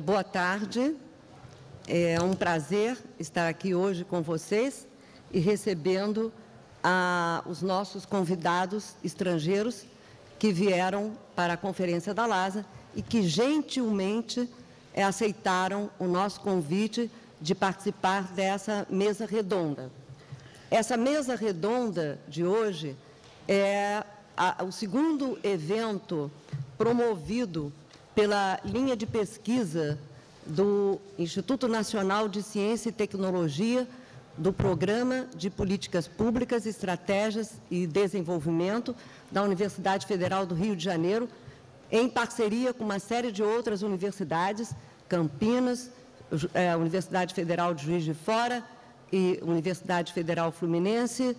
boa tarde. É um prazer estar aqui hoje com vocês e recebendo os nossos convidados estrangeiros que vieram para a Conferência da LASA e que gentilmente aceitaram o nosso convite de participar dessa mesa redonda. Essa mesa redonda de hoje é o segundo evento promovido pela linha de pesquisa do Instituto Nacional de Ciência e Tecnologia, do Programa de Políticas Públicas, Estratégias e Desenvolvimento da Universidade Federal do Rio de Janeiro, em parceria com uma série de outras universidades, Campinas, Universidade Federal de Juiz de Fora e Universidade Federal Fluminense,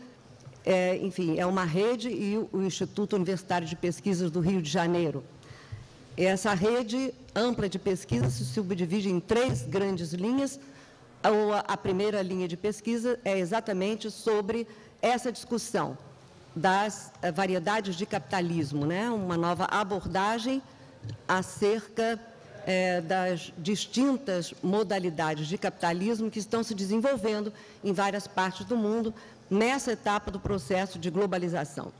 enfim, é uma rede, e o Instituto Universitário de Pesquisas do Rio de Janeiro. Essa rede ampla de pesquisa se subdivide em 3 grandes linhas. A primeira linha de pesquisa é exatamente sobre essa discussão das variedades de capitalismo, né? Uma nova abordagem acerca das distintas modalidades de capitalismo que estão se desenvolvendo em várias partes do mundo nessa etapa do processo de globalização.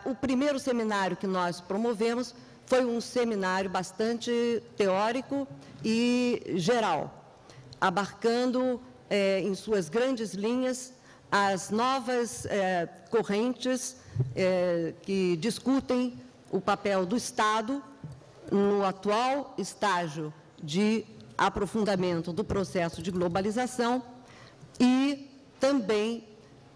O primeiro seminário que nós promovemos foi um seminário bastante teórico e geral, abarcando em suas grandes linhas as novas correntes que discutem o papel do Estado no atual estágio de aprofundamento do processo de globalização e também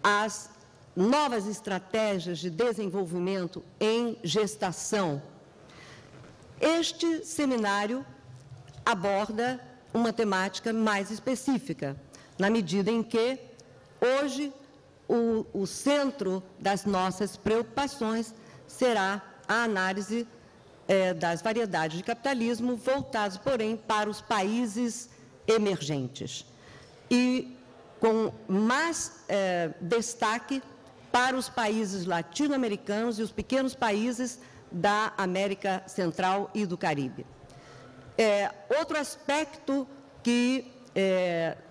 as novas estratégias de desenvolvimento em gestação. Este seminário aborda uma temática mais específica, na medida em que, hoje, o centro das nossas preocupações será a análise das variedades de capitalismo, voltados, porém, para os países emergentes. E com mais destaque para os países latino-americanos e os pequenos países da América Central e do Caribe. Outro aspecto que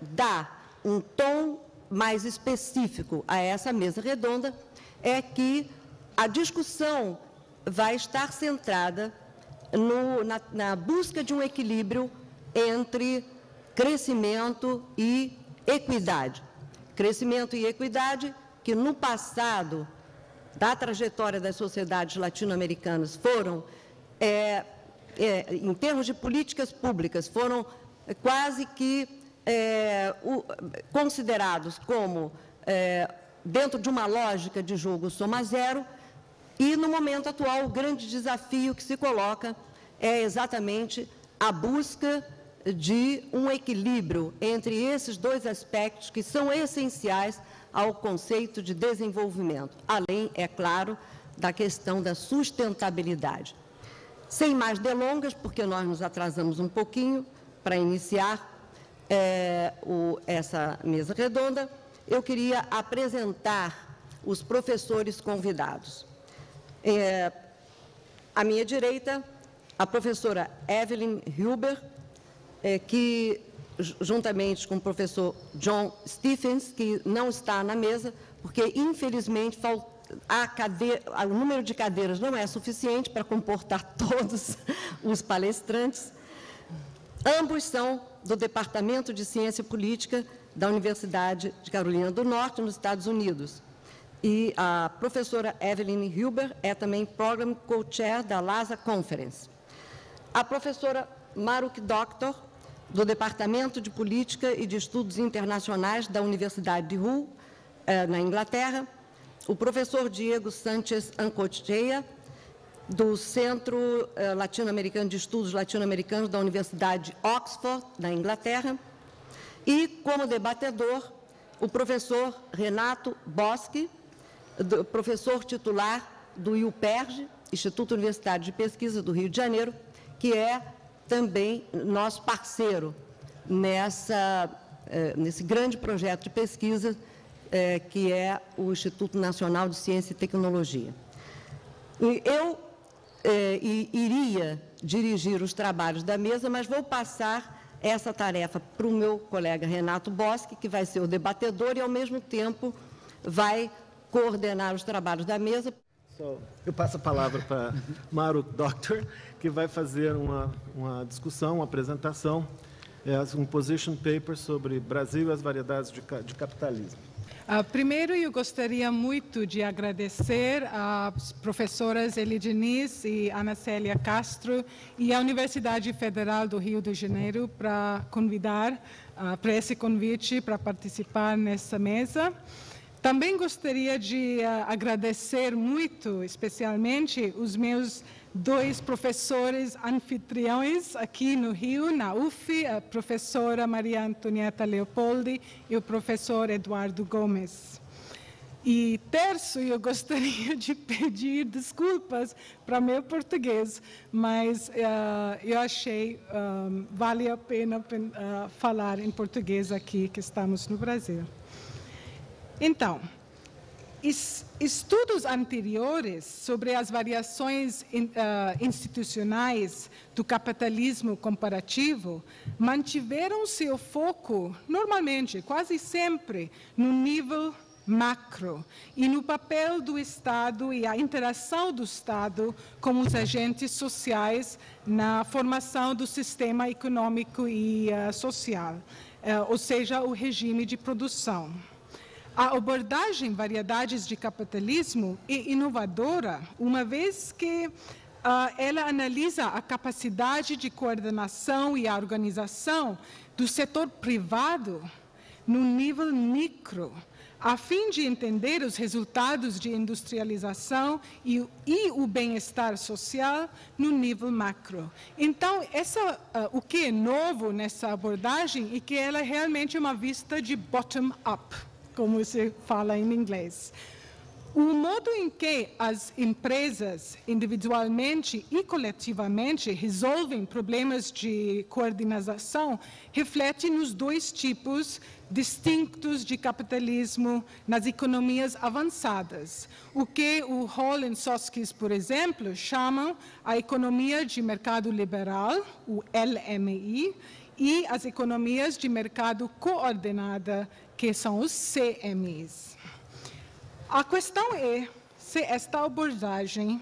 dá um tom mais específico a essa mesa redonda é que a discussão vai estar centrada na busca de um equilíbrio entre crescimento e equidade. Crescimento e equidade que, no passado, da trajetória das sociedades latino-americanas, foram, em termos de políticas públicas, foram quase que considerados como, dentro de uma lógica de jogo soma zero, e, no momento atual, o grande desafio que se coloca é exatamente a busca de um equilíbrio entre esses 2 aspectos que são essenciais ao conceito de desenvolvimento, além, é claro, da questão da sustentabilidade. Sem mais delongas, porque nós nos atrasamos um pouquinho para iniciar essa mesa redonda, eu queria apresentar os professores convidados. À minha direita, a professora Evelyn Huber, que, juntamente com o professor John Stephens, que não está na mesa, porque, infelizmente, o número de cadeiras não é suficiente para comportar todos os palestrantes. Ambos são do Departamento de Ciência Política da Universidade de Carolina do Norte, nos Estados Unidos. E a professora Evelyn Huber é também Program Co-Chair da LASA Conference. A professora Maruk Doctor, do Departamento de Política e de Estudos Internacionais da Universidade de Hull, na Inglaterra. O professor Diego Sánchez Ancochea, do Centro Latino-Americano de Estudos Latino-Americanos da Universidade de Oxford, na Inglaterra. E, como debatedor, o professor Renato Boschi, professor titular do IUPERJ, Instituto Universitário de Pesquisa do Rio de Janeiro, que é também nosso parceiro nesse grande projeto de pesquisa que é o Instituto Nacional de Ciência e Tecnologia. E eu iria dirigir os trabalhos da mesa, mas vou passar essa tarefa para o meu colega Renato Boschi, que vai ser o debatedor e, ao mesmo tempo, vai coordenar os trabalhos da mesa. Eu passo a palavra para Mauro Doctor, que vai fazer uma discussão, uma apresentação, um position paper sobre Brasil e as variedades de capitalismo. Primeiro, eu gostaria muito de agradecer às professoras Eli Diniz e Ana Célia Castro e à Universidade Federal do Rio de Janeiro para esse convite para participar nessa mesa. Também gostaria de agradecer muito, especialmente, os meus 2 professores anfitriões aqui no Rio, na UF, a professora Maria Antonieta Leopoldi e o professor Eduardo Gomes. E terço, eu gostaria de pedir desculpas para meu português, mas eu achei vale a pena falar em português aqui, que estamos no Brasil. Então, estudos anteriores sobre as variações institucionais do capitalismo comparativo mantiveram seu foco, normalmente, quase sempre, no nível macro e no papel do Estado e a interação do Estado com os agentes sociais na formação do sistema econômico e social, ou seja, o regime de produção. A abordagem variedades de capitalismo é inovadora, uma vez que ela analisa a capacidade de coordenação e a organização do setor privado no nível micro, a fim de entender os resultados de industrialização e o bem-estar social no nível macro. Então, o que é novo nessa abordagem é que ela é realmente uma vista de bottom-up, como se fala em inglês. O modo em que as empresas, individualmente e coletivamente, resolvem problemas de coordenação reflete nos 2 tipos distintos de capitalismo nas economias avançadas, o que o Hall e Soskis, por exemplo, chamam a economia de mercado liberal, o LMI, e as economias de mercado coordenada, que são os CMIs. A questão é se esta abordagem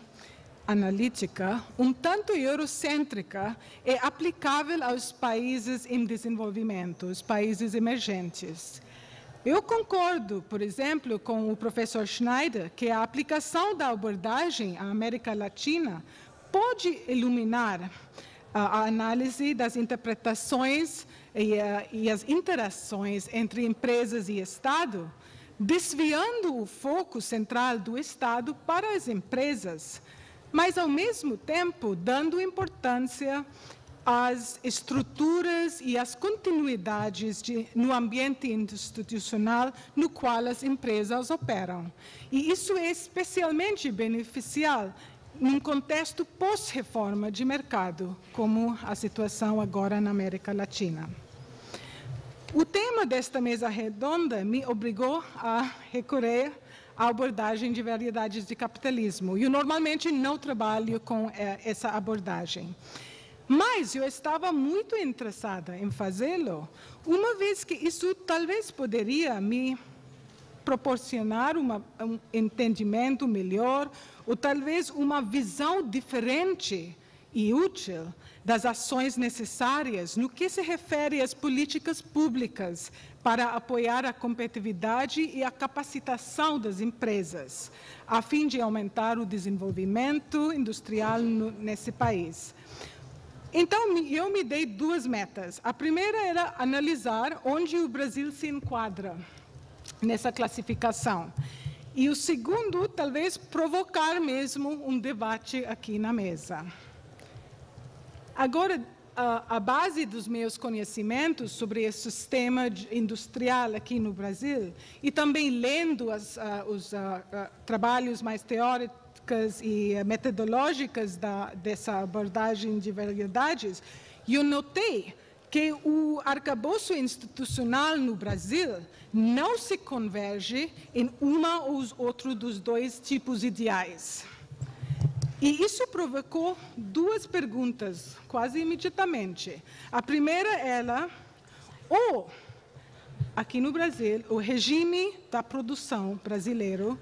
analítica, um tanto eurocêntrica, é aplicável aos países em desenvolvimento, os países emergentes. Eu concordo, por exemplo, com o professor Schneider, que a aplicação da abordagem à América Latina pode iluminar a análise das interpretações e as interações entre empresas e Estado, desviando o foco central do Estado para as empresas, mas, ao mesmo tempo, dando importância às estruturas e às continuidades no ambiente institucional no qual as empresas operam. E isso é especialmente beneficial num contexto pós-reforma de mercado, como a situação agora na América Latina. O tema desta mesa redonda me obrigou a recorrer à abordagem de variedades de capitalismo. Eu normalmente não trabalho com essa abordagem, mas eu estava muito interessada em fazê-lo, uma vez que isso talvez poderia me proporcionar um entendimento melhor, ou talvez uma visão diferente e útil das ações necessárias no que se refere às políticas públicas para apoiar a competitividade e a capacitação das empresas, a fim de aumentar o desenvolvimento industrial nesse país. Então, eu me dei 2 metas. A primeira era analisar onde o Brasil se enquadra nessa classificação. E o segundo, talvez, provocar mesmo um debate aqui na mesa. Agora, a base dos meus conhecimentos sobre esse sistema industrial aqui no Brasil, e também lendo os trabalhos mais teóricos e metodológicos dessa abordagem de variedades, eu notei que o arcabouço institucional no Brasil não se converge em uma ou outro dos 2 tipos ideais. E isso provocou duas perguntas, quase imediatamente. A primeira era, aqui no Brasil, o regime da produção brasileiro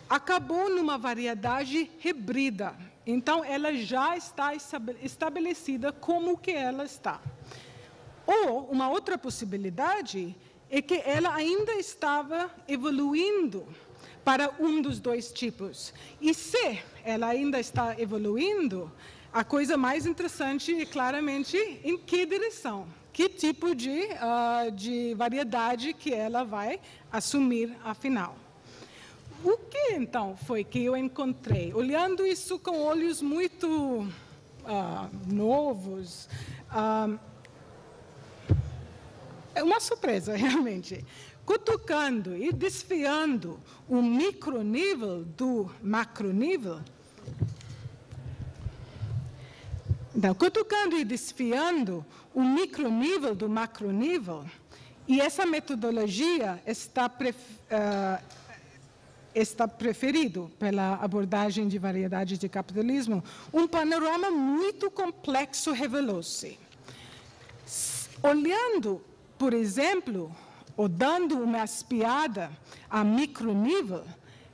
acabou numa variedade híbrida. Então, ela já está estabelecida como que ela está. Ou, uma outra possibilidade é que ela ainda estava evoluindo para um dos dois tipos. E se ela ainda está evoluindo, a coisa mais interessante é claramente em que direção, que tipo de variedade que ela vai assumir afinal. O que, então, foi que eu encontrei? Olhando isso com olhos muito novos, é uma surpresa, realmente. Cutucando e desfiando o micronível do macronível, então, cutucando e desfiando o micronível do macronível, e essa metodologia está preferido pela abordagem de variedades de capitalismo, um panorama muito complexo revelou-se. Olhando, por exemplo, ou dando uma espiada a micronível,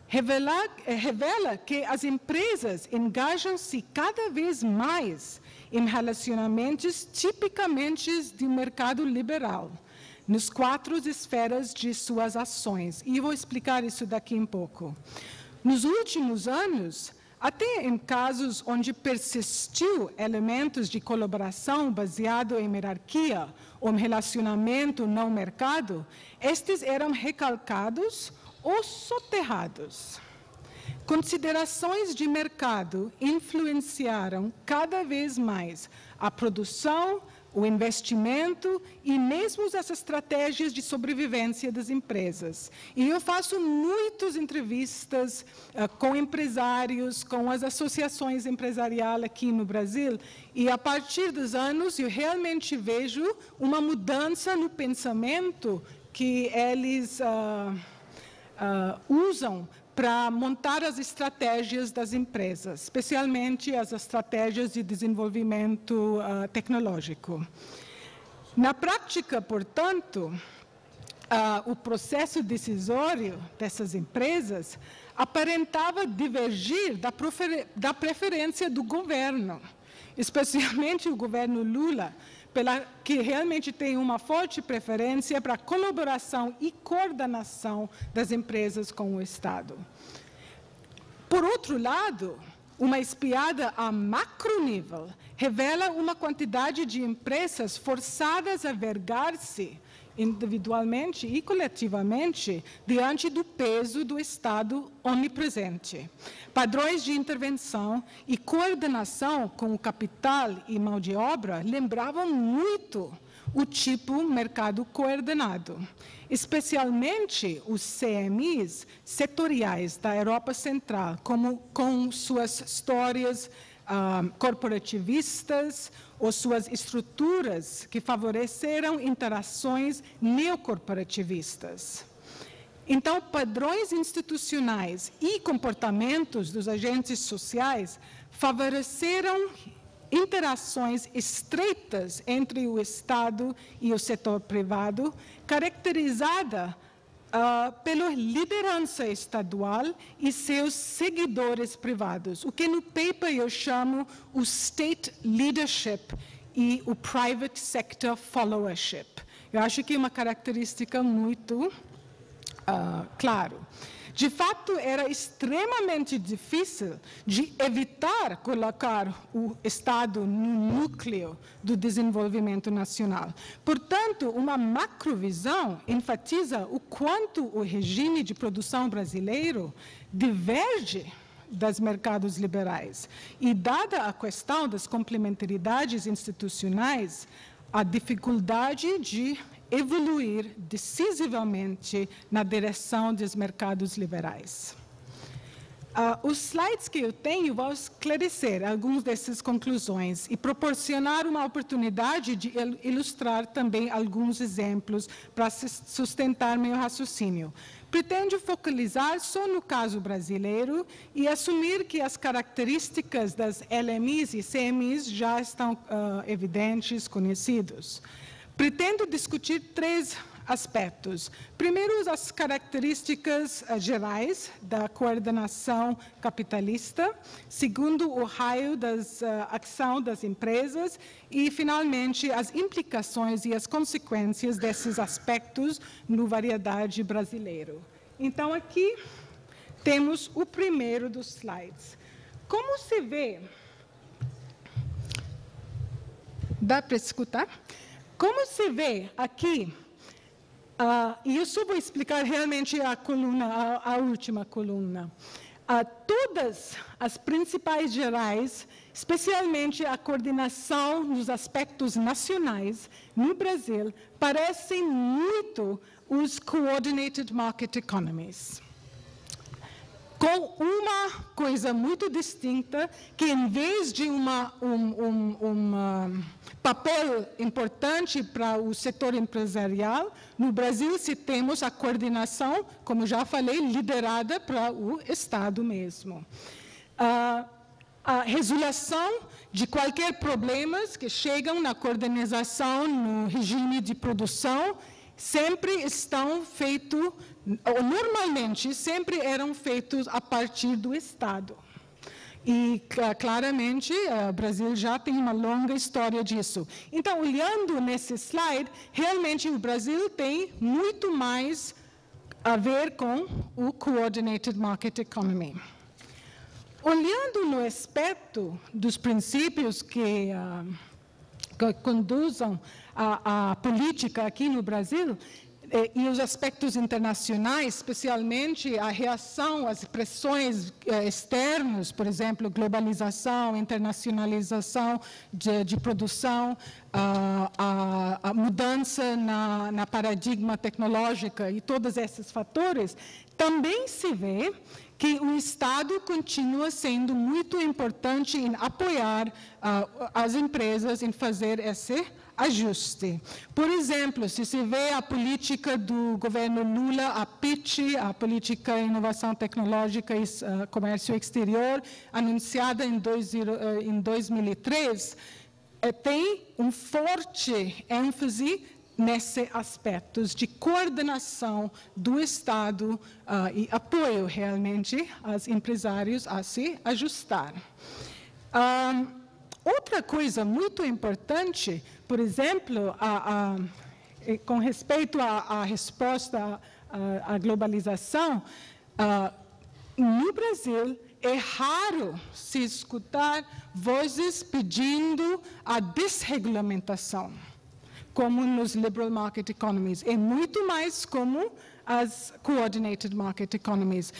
revela que as empresas engajam-se cada vez mais em relacionamentos tipicamente de mercado liberal, nas 4 esferas de suas ações. E eu vou explicar isso daqui um pouco. Nos últimos anos, até em casos onde persistiu elementos de colaboração baseado em hierarquia ou em relacionamento não mercado, estes eram recalcados ou soterrados. Considerações de mercado influenciaram cada vez mais a produção, o investimento e mesmo as estratégias de sobrevivência das empresas. E eu faço muitas entrevistas com empresários, com as associações empresariais aqui no Brasil, e a partir dos anos eu realmente vejo uma mudança no pensamento que eles usam para montar as estratégias das empresas, especialmente as estratégias de desenvolvimento tecnológico. Na prática, portanto, o processo decisório dessas empresas aparentava divergir da preferência do governo, especialmente o governo Lula, que realmente tem uma forte preferência para a colaboração e coordenação das empresas com o Estado. Por outro lado, uma espiada a macronível revela uma quantidade de empresas forçadas a vergar-se individualmente e coletivamente diante do peso do Estado onipresente. Padrões de intervenção e coordenação com o capital e mão de obra lembravam muito o tipo mercado coordenado, especialmente os CMIs setoriais da Europa Central, com suas histórias corporativistas ou suas estruturas que favoreceram interações neocorporativistas. Então, padrões institucionais e comportamentos dos agentes sociais favoreceram interações estreitas entre o Estado e o setor privado, caracterizada pela liderança estadual e seus seguidores privados, o que no paper eu chamo o state leadership e o private sector followership. Eu acho que é uma característica muito claro. De fato, era extremamente difícil de evitar colocar o Estado no núcleo do desenvolvimento nacional. Portanto, uma macrovisão enfatiza o quanto o regime de produção brasileiro diverge dos mercados liberais. E, dada a questão das complementaridades institucionais, a dificuldade de evoluir decisivamente na direção dos mercados liberais. Os slides que eu tenho vão esclarecer algumas dessas conclusões e proporcionar uma oportunidade de ilustrar também alguns exemplos para sustentar meu raciocínio. Pretendo focalizar só no caso brasileiro e assumir que as características das LMIs e CMIs já estão evidentes, conhecidos. Pretendo discutir 3 aspectos. Primeiro, as características gerais da coordenação capitalista. Segundo, o raio da ação das empresas. E, finalmente, as implicações e as consequências desses aspectos no variedade brasileiro. Então, aqui temos o primeiro dos slides. Como se vê... Dá para escutar? Como se vê aqui... e eu só vou explicar realmente a última coluna. Todas as principais gerais, especialmente a coordenação nos aspectos nacionais no Brasil, parecem muito os Coordinated Market Economies. Com uma coisa muito distinta, que em vez de um papel importante para o setor empresarial, no Brasil se temos a coordenação, como já falei, liderada para o Estado mesmo. A resolução de qualquer problemas que chegam na coordenação, no regime de produção, sempre estão feitos, ou normalmente sempre eram feitos a partir do Estado. E, claramente, o Brasil já tem uma longa história disso. Então, olhando nesse slide, realmente o Brasil tem muito mais a ver com o Coordinated Market Economy. Olhando no aspecto dos princípios que conduzam a política aqui no Brasil, e os aspectos internacionais, especialmente a reação às pressões externas, por exemplo, globalização, internacionalização de produção, a mudança na paradigma tecnológica e todos esses fatores, também se vê que o Estado continua sendo muito importante em apoiar as empresas em fazer esse ajuste. Por exemplo, se se vê a política do governo Lula, a PIT, a Política de Inovação Tecnológica e Comércio Exterior, anunciada em 2003, tem um forte ênfase nesses aspectos de coordenação do Estado e apoio realmente aos empresários a se ajustar. Outra coisa muito importante, por exemplo, com respeito à resposta à globalização, no Brasil é raro se escutar vozes pedindo a desregulamentação, como nos liberal market economies. É muito mais como as coordinated market economies.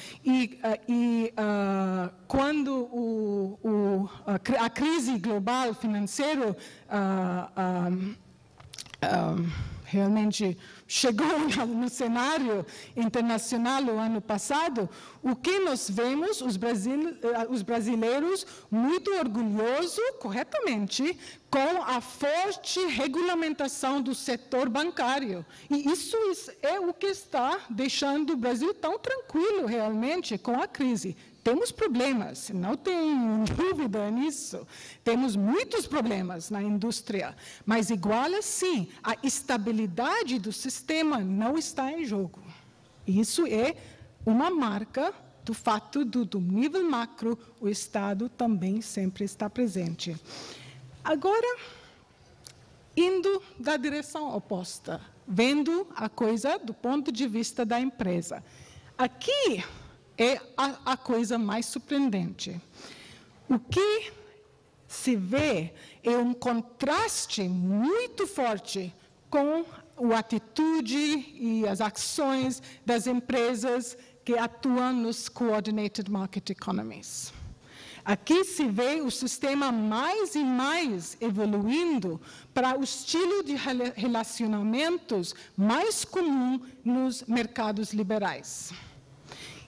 Quando a crise global financeira realmente chegou no cenário internacional no ano passado, o que nós vemos, os brasileiros muito orgulhosos, corretamente, com a forte regulamentação do setor bancário. E isso é o que está deixando o Brasil tão tranquilo, realmente, com a crise. Temos problemas, não tem dúvida nisso. Temos muitos problemas na indústria, mas, igual assim, a estabilidade do sistema não está em jogo. Isso é uma marca do fato do nível macro, o Estado também sempre está presente. Agora, indo da direção oposta, vendo a coisa do ponto de vista da empresa. Aqui é a coisa mais surpreendente. O que se vê é um contraste muito forte com a atitude e as ações das empresas que atuam nos Coordinated Market Economies. Aqui se vê o sistema mais e mais evoluindo para o estilo de relacionamentos mais comum nos mercados liberais.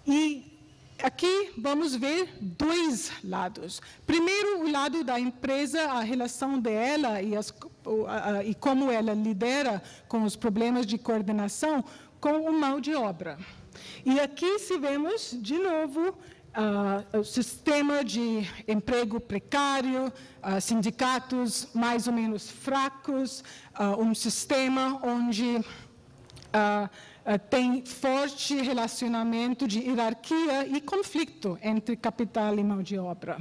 E aqui vamos ver dois lados. Primeiro, o lado da empresa, a relação dela e como ela lidera com os problemas de coordenação com o mão de obra. E aqui se vemos, de novo, o sistema de emprego precário, sindicatos mais ou menos fracos, um sistema onde tem forte relacionamento de hierarquia e conflito entre capital e mão de obra.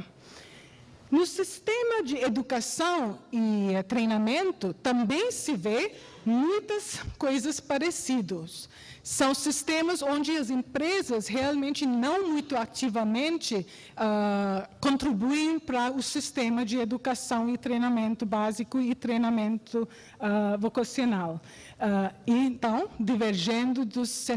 No sistema de educação e treinamento também se vê muitas coisas parecidas. São sistemas onde as empresas realmente não muito ativamente contribuem para o sistema de educação e treinamento básico e treinamento vocacional. Então, divergendo dos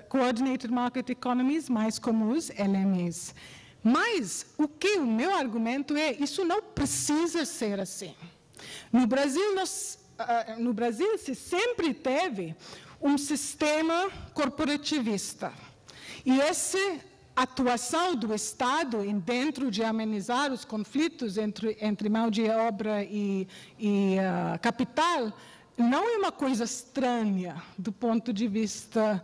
Coordinated Market Economies mais comuns, LMEs. Mas o meu argumento é, isso não precisa ser assim. No Brasil se sempre teve um sistema corporativista. E essa atuação do Estado dentro de amenizar os conflitos entre mão de obra e capital não é uma coisa estranha do ponto de vista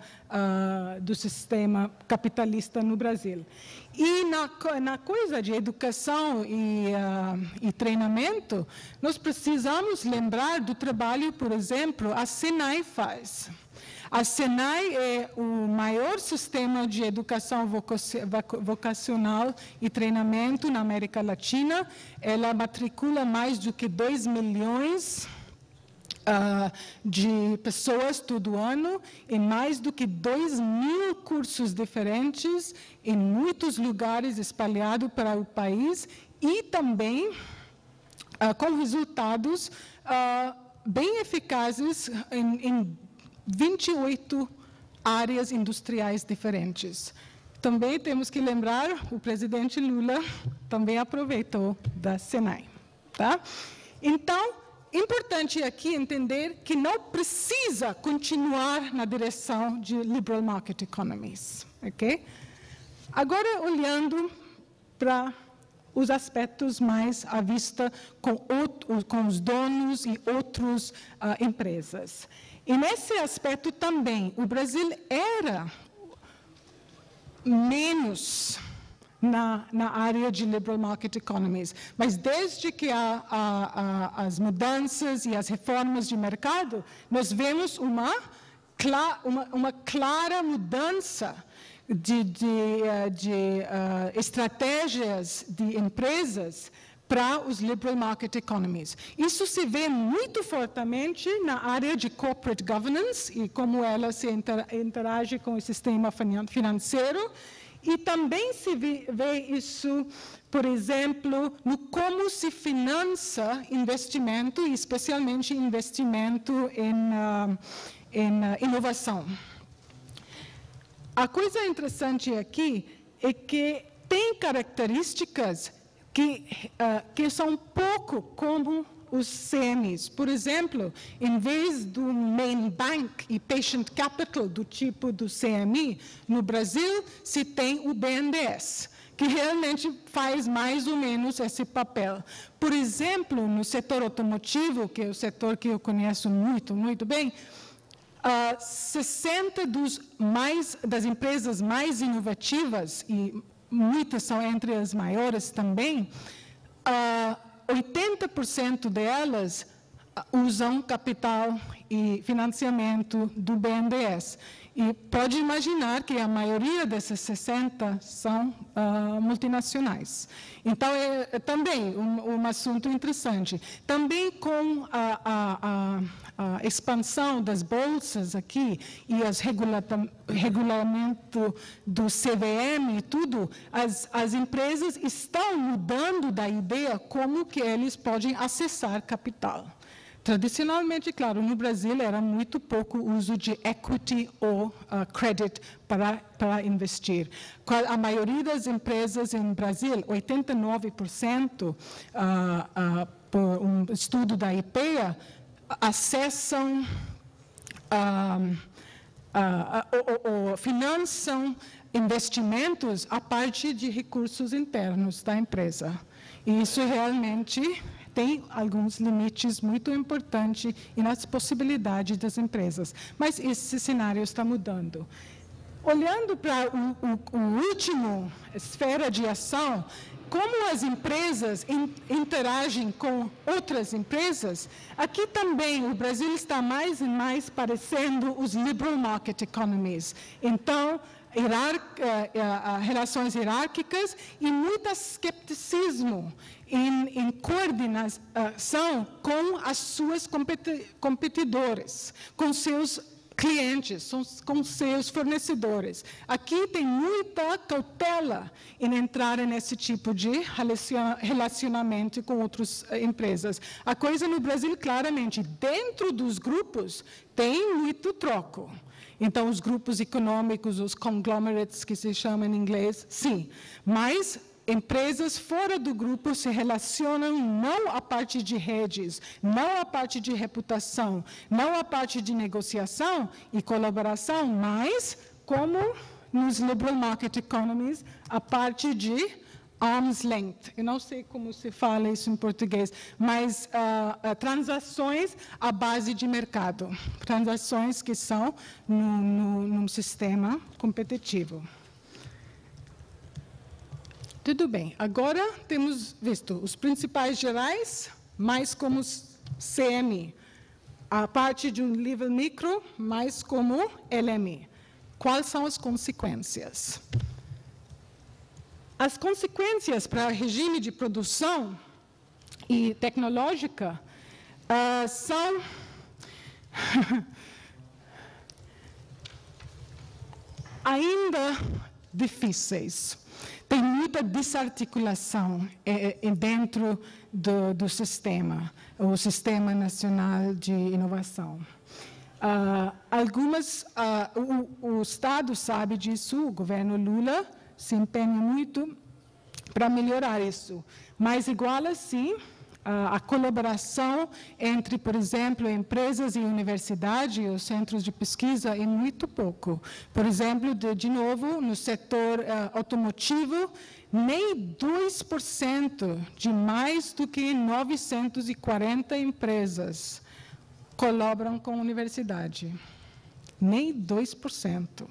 do sistema capitalista no Brasil. E na coisa de educação e treinamento, nós precisamos lembrar do trabalho, por exemplo, a Senai faz. A Senai é o maior sistema de educação vocacional e treinamento na América Latina. Ela matricula mais do que 2 milhões de pessoas todo ano, em mais do que 2.000 cursos diferentes, em muitos lugares espalhados para o país, e também com resultados bem eficazes em 28 áreas industriais diferentes. Também temos que lembrar, o presidente Lula também aproveitou da Senai. Tá? Então, importante aqui entender que não precisa continuar na direção de liberal market economies. Okay? Agora, olhando para os aspectos mais à vista com os donos e outras empresas. E nesse aspecto também, o Brasil era menos na área de liberal market economies. Mas desde que as mudanças e as reformas de mercado, nós vemos uma clara mudança de estratégias de empresas para os liberal market economies. Isso se vê muito fortemente na área de corporate governance e como ela se interage com o sistema financeiro. E também se vê isso, por exemplo, no como se financia investimento, especialmente investimento em inovação. A coisa interessante aqui é que tem características que são um pouco como os CMEs. Por exemplo, em vez do main bank e patient capital do tipo do CME, no Brasil se tem o BNDES, que realmente faz mais ou menos esse papel. Por exemplo, no setor automotivo, que é o setor que eu conheço muito bem, 60 das empresas mais inovativas, e muitas são entre as maiores também, 80% delas usam capital e financiamento do BNDES. E pode imaginar que a maioria dessas 60 são multinacionais. Então, é também um assunto interessante. Também com a expansão das bolsas aqui e os regulamento do CVM e tudo, as empresas estão mudando da ideia como que eles podem acessar capital. Tradicionalmente, claro, no Brasil era muito pouco uso de equity ou credit para investir. A maioria das empresas em Brasil, 89%, por um estudo da IPEA, acessam ou financiam investimentos a partir de recursos internos da empresa. E isso realmente tem alguns limites muito importantes nas possibilidades das empresas. Mas esse cenário está mudando. Olhando para o último esfera de ação, como as empresas interagem com outras empresas, aqui também o Brasil está mais e mais parecendo os liberal market economies. Então, relações hierárquicas e muito escepticismo em coordenação com as suas competidores, com seus clientes, com seus fornecedores. Aqui tem muita cautela em entrar nesse tipo de relacionamento com outras empresas. A coisa no Brasil, claramente, dentro dos grupos, tem muito troco. Então, os grupos econômicos, os conglomerates, que se chamam em inglês, sim. Mas empresas fora do grupo se relacionam não a parte de redes, não a parte de reputação, não a parte de negociação e colaboração, mas, como nos liberal market economies, a parte de arm's length. Eu não sei como se fala isso em português, mas transações à base de mercado. Transações que são num sistema competitivo. Tudo bem, agora temos visto os principais gerais, mais como CMI. A parte de um nível micro, mais como LMI. Quais são as consequências? As consequências para o regime de produção e tecnológica são ainda difíceis. Tem muita desarticulação dentro do sistema, o Sistema Nacional de Inovação. O Estado sabe disso, o governo Lula se empenha muito para melhorar isso. Mas, igual assim, a colaboração entre, por exemplo, empresas e universidade, os centros de pesquisa, é muito pouco. Por exemplo, de novo, no setor automotivo, nem 2% de mais do que 940 empresas colaboram com a universidade. Nem 2%.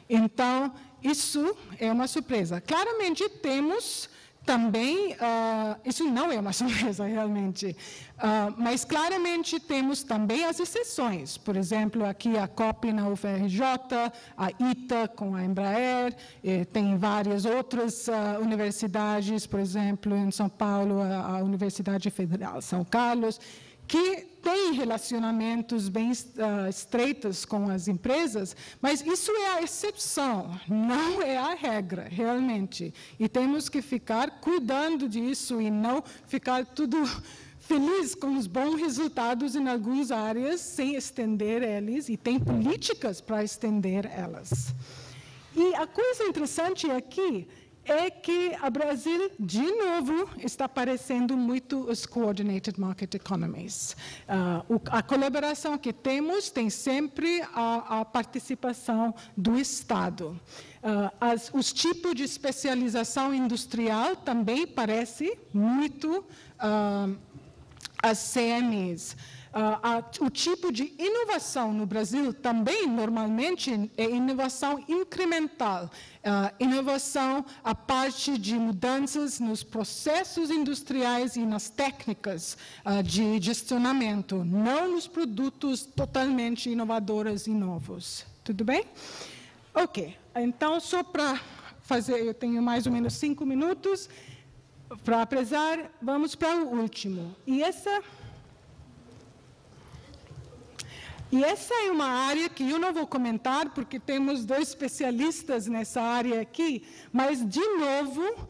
Então, isso é uma surpresa. Claramente, temos também, isso não é uma surpresa realmente, mas claramente temos também as exceções. Por exemplo, aqui a COP na UFRJ, a ITA com a Embraer, tem várias outras universidades, por exemplo, em São Paulo, a Universidade Federal São Carlos, que tem relacionamentos bem estreitos com as empresas, mas isso é a exceção, não é a regra, realmente. E temos que ficar cuidando disso e não ficar tudo feliz com os bons resultados em algumas áreas, sem estender eles, e tem políticas para estender elas. E a coisa interessante aqui é que o Brasil, de novo, está parecendo muito os Coordinated Market Economies. A colaboração que temos tem sempre a participação do Estado. Os tipos de especialização industrial também parece muito as CMEs. O tipo de inovação no Brasil também, normalmente, é inovação incremental. Inovação a parte de mudanças nos processos industriais e nas técnicas de gestionamento, não nos produtos totalmente inovadores e novos. Tudo bem? Ok. Então, só para fazer, eu tenho mais ou menos 5 minutos para apresentar, vamos para o último. E essa é uma área que eu não vou comentar, porque temos 2 especialistas nessa área aqui, mas, de novo,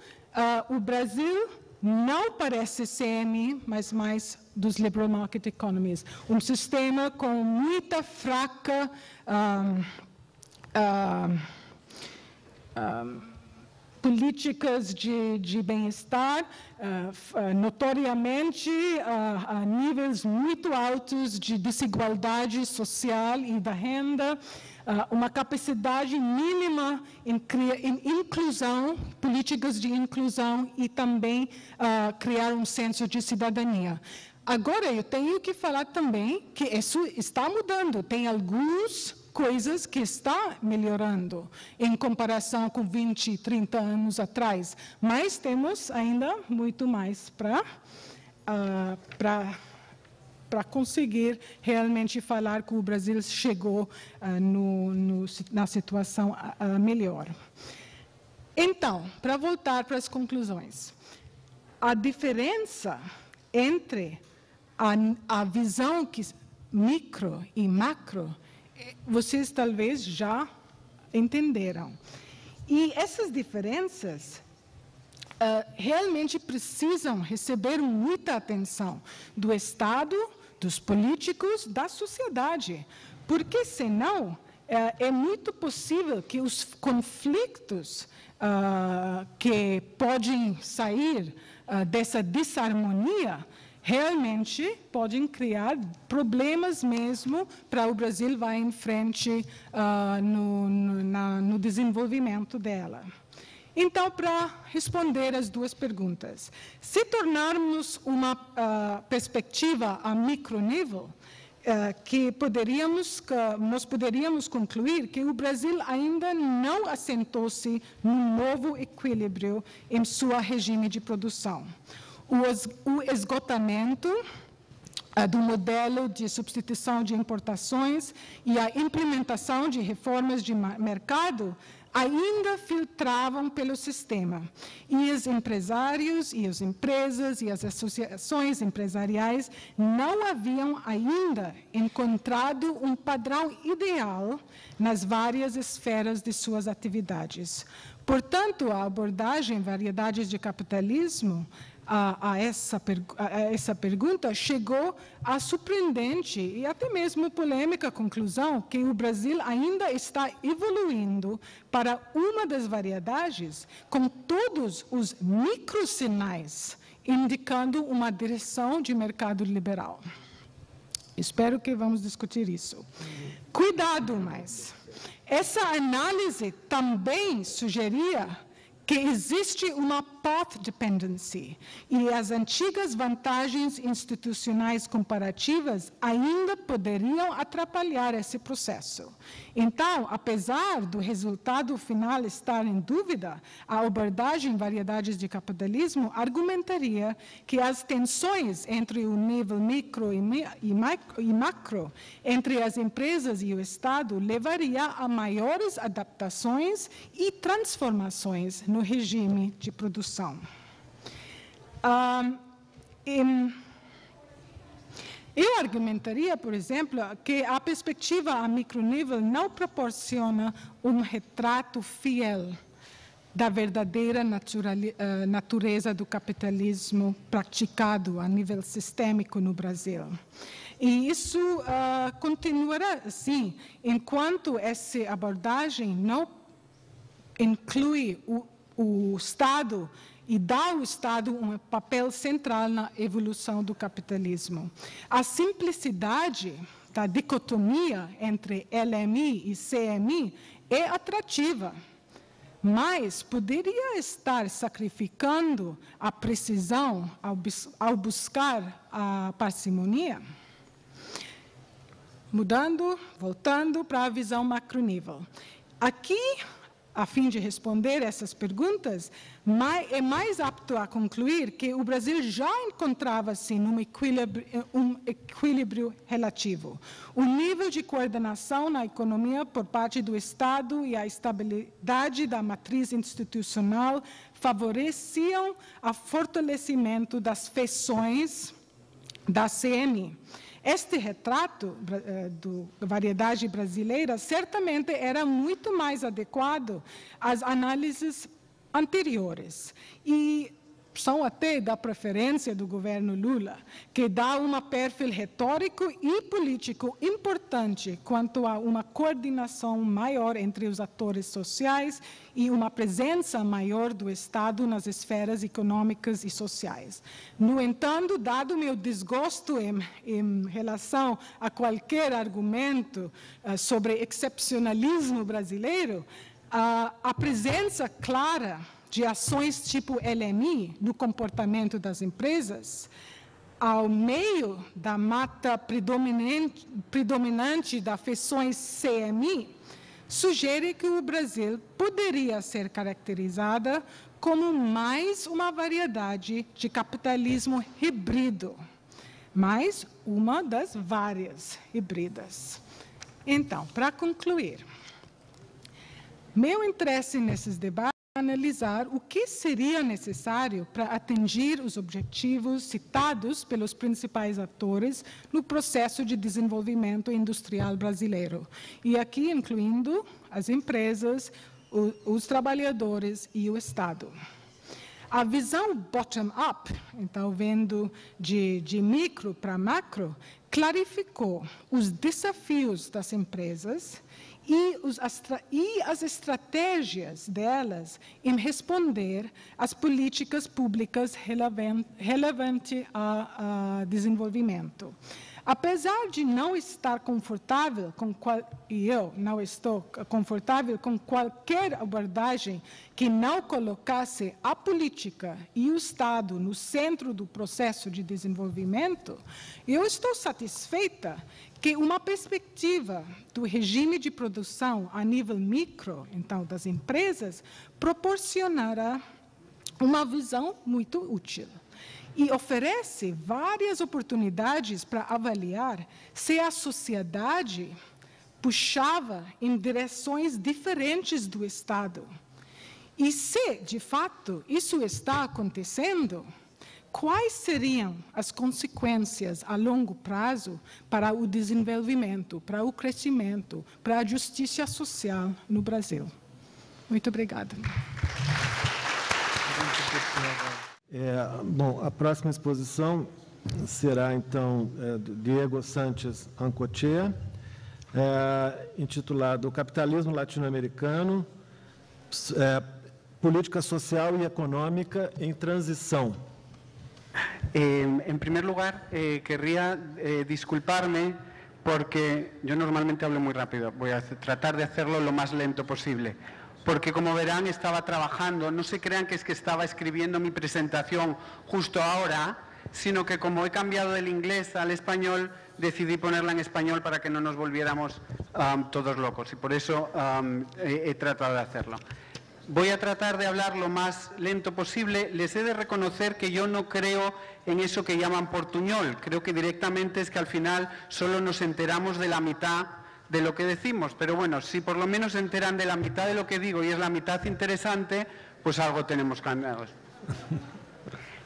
o Brasil não parece CMI, mas mais dos liberal market economies. Um sistema com muita fraca políticas de bem-estar, notoriamente a níveis muito altos de desigualdade social e da renda, uma capacidade mínima em inclusão, políticas de inclusão e também criar um senso de cidadania. Agora, eu tenho que falar também que isso está mudando. Tem algumas coisas que está melhorando em comparação com 20, 30 anos atrás, mas temos ainda muito mais para conseguir realmente falar que o Brasil chegou na situação melhor. Então, para voltar para as conclusões, a diferença entre a visão micro e macro, vocês talvez já entenderam. E essas diferenças realmente precisam receber muita atenção do Estado, dos políticos, da sociedade, porque senão é muito possível que os conflitos que podem sair dessa desarmonia realmente podem criar problemas mesmo para o Brasil vai em frente no desenvolvimento dela. Então, para responder as duas perguntas, se tornarmos uma perspectiva a micronível, nós poderíamos concluir que o Brasil ainda não assentou-se num novo equilíbrio em seu regime de produção. O esgotamento do modelo de substituição de importações e a implementação de reformas de mercado ainda filtravam pelo sistema. E os empresários, e as empresas, e as associações empresariais não haviam ainda encontrado um padrão ideal nas várias esferas de suas atividades. Portanto, a abordagem variedades de capitalismo a essa pergunta chegou à surpreendente e até mesmo polêmica conclusão que o Brasil ainda está evoluindo para uma das variedades com todos os microsinais indicando uma direção de mercado liberal. Espero que vamos discutir isso. Cuidado, mas essa análise também sugeria que existe uma path dependency e as antigas vantagens institucionais comparativas ainda poderiam atrapalhar esse processo. Então, apesar do resultado final estar em dúvida, a abordagem variedades de capitalismo argumentaria que as tensões entre o nível micro e macro, entre as empresas e o Estado, levaria a maiores adaptações e transformações no regime de produção. Eu argumentaria, por exemplo, que a perspectiva a micronível não proporciona um retrato fiel da verdadeira natureza do capitalismo praticado a nível sistêmico no Brasil. E isso continuará assim, enquanto essa abordagem não inclui o Estado e dá ao Estado um papel central na evolução do capitalismo. A simplicidade da dicotomia entre LMI e CMI é atrativa, mas poderia estar sacrificando a precisão ao buscar a parcimonia. Voltando para a visão macronível. Aqui, a fim de responder essas perguntas, é mais apto a concluir que o Brasil já encontrava-se num equilíbrio relativo. O nível de coordenação na economia por parte do Estado e a estabilidade da matriz institucional favoreciam o fortalecimento das feições da CMI. Este retrato da variedade brasileira certamente era muito mais adequado às análises anteriores e são até da preferência do governo Lula, que dá um perfil retórico e político importante importante quanto a uma coordenação maior entre os atores sociais e uma presença maior do Estado nas esferas econômicas e sociais. No entanto, dado meu desgosto em relação a qualquer argumento sobre excepcionalismo brasileiro, a presença clara de ações tipo LMI no comportamento das empresas, ao meio da mata predominante das feições CMI, sugere que o Brasil poderia ser caracterizada como mais uma variedade de capitalismo híbrido, mais uma das várias híbridas. Então, para concluir, meu interesse nesses debates é analisar o que seria necessário para atingir os objetivos citados pelos principais atores no processo de desenvolvimento industrial brasileiro, e aqui incluindo as empresas, os trabalhadores e o Estado. A visão bottom-up, então vendo de micro para macro, clarificou os desafios das empresas e as estratégias delas em responder às políticas públicas relevantes a desenvolvimento. Apesar de não estar confortável eu não estou confortável com qualquer abordagem que não colocasse a política e o Estado no centro do processo de desenvolvimento, eu estou satisfeita que uma perspectiva do regime de produção a nível micro, então, das empresas, proporcionará uma visão muito útil e oferece várias oportunidades para avaliar se a sociedade puxava em direções diferentes do Estado. E se, de fato, isso está acontecendo, quais seriam as consequências a longo prazo para o desenvolvimento, para o crescimento, para a justiça social no Brasil? Muito obrigada. Bom, a próxima exposição será, então, do Diego Sánchez Ancochea, intitulado O Capitalismo Latino-Americano, Política Social e Econômica em Transição. En primer lugar, querría disculparme porque yo normalmente hablo muy rápido. Voy a tratar de hacerlo lo más lento posible. Porque, como verán, estaba trabajando. No se crean que es que estaba escribiendo mi presentación justo ahora, sino que como he cambiado del inglés al español, decidí ponerla en español para que no nos volviéramos todos locos. Y por eso he tratado de hacerlo. Voy a tratar de hablar lo más lento posible. Les he de reconocer que yo no creo en eso que llaman portuñol. Creo que directamente es que al final solo nos enteramos de la mitad de lo que decimos. Pero bueno, si por lo menos se enteran de la mitad de lo que digo y es la mitad interesante, pues algo tenemos cambiados.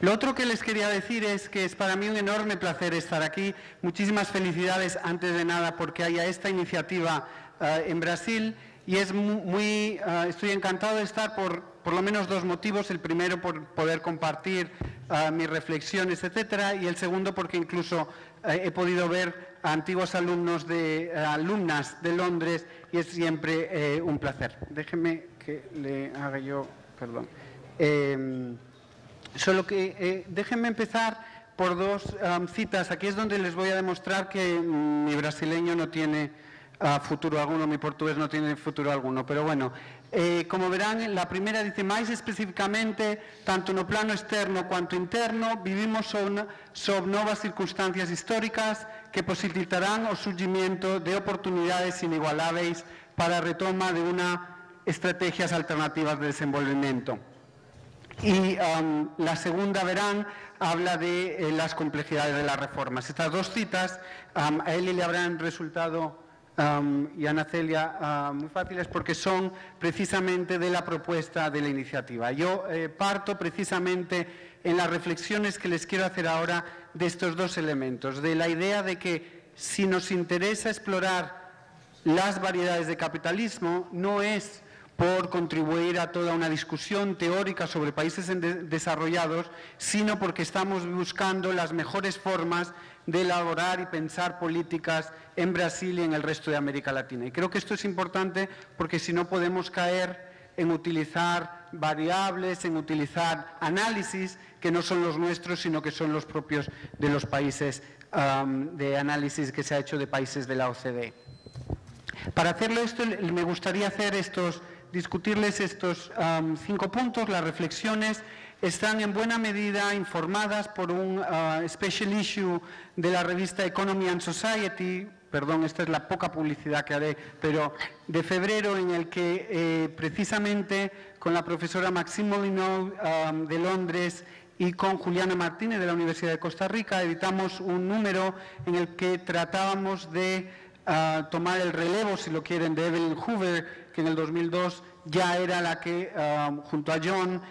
Lo otro que les quería decir es que es para mí un enorme placer estar aquí. Muchísimas felicidades, antes de nada, porque haya esta iniciativa en Brasil. Y estoy encantado de estar por lo menos dos motivos. El primero, por poder compartir mis reflexiones, etcétera, y el segundo, porque incluso he podido ver a antiguos alumnas de Londres y es siempre un placer. Déjeme que le haga yo, perdón. Déjenme empezar por dos citas. Aquí es donde les voy a demostrar que mi brasileño no tiene futuro alguno, mi portugués no tiene futuro alguno, pero bueno, como verán, la primera dice: máis especificamente, tanto no plano externo cuanto interno, vivimos sob novas circunstancias históricas que posibilitarán o surgimiento de oportunidades inigualables para a retoma de estrategias alternativas de desenvolvimiento. Y la segunda, verán, habla de las complejidades de las reformas. Estas dos citas a él le habrán resultado y a Ana Celia muy fáciles porque son precisamente de la propuesta de la iniciativa. Yo parto precisamente en las reflexiones que les quiero hacer ahora de estos dos elementos, de la idea de que si nos interesa explorar las variedades de capitalismo, no es por contribuir a toda una discusión teórica sobre países desarrollados, sino porque estamos buscando las mejores formas de elaborar y pensar políticas en Brasil y en el resto de América Latina. Y creo que esto es importante porque si no podemos caer en utilizar variables, en utilizar análisis que no son los nuestros, sino que son los propios de los países de análisis que se ha hecho de países de la OCDE. Para hacerlo esto, me gustaría discutirles estos 5 puntos. Las reflexiones están en buena medida informadas por un special issue de la revista Economy and Society, perdón, esta es la poca publicidad que haré, pero de febrero, en el que precisamente con la profesora Maxime Molyneux de Londres y con Juliana Martínez de la Universidad de Costa Rica editamos un número en el que tratábamos de tomar el relevo, si lo quieren, de Evelyn Hoover, que en el 2002 ya era la que, junto a John,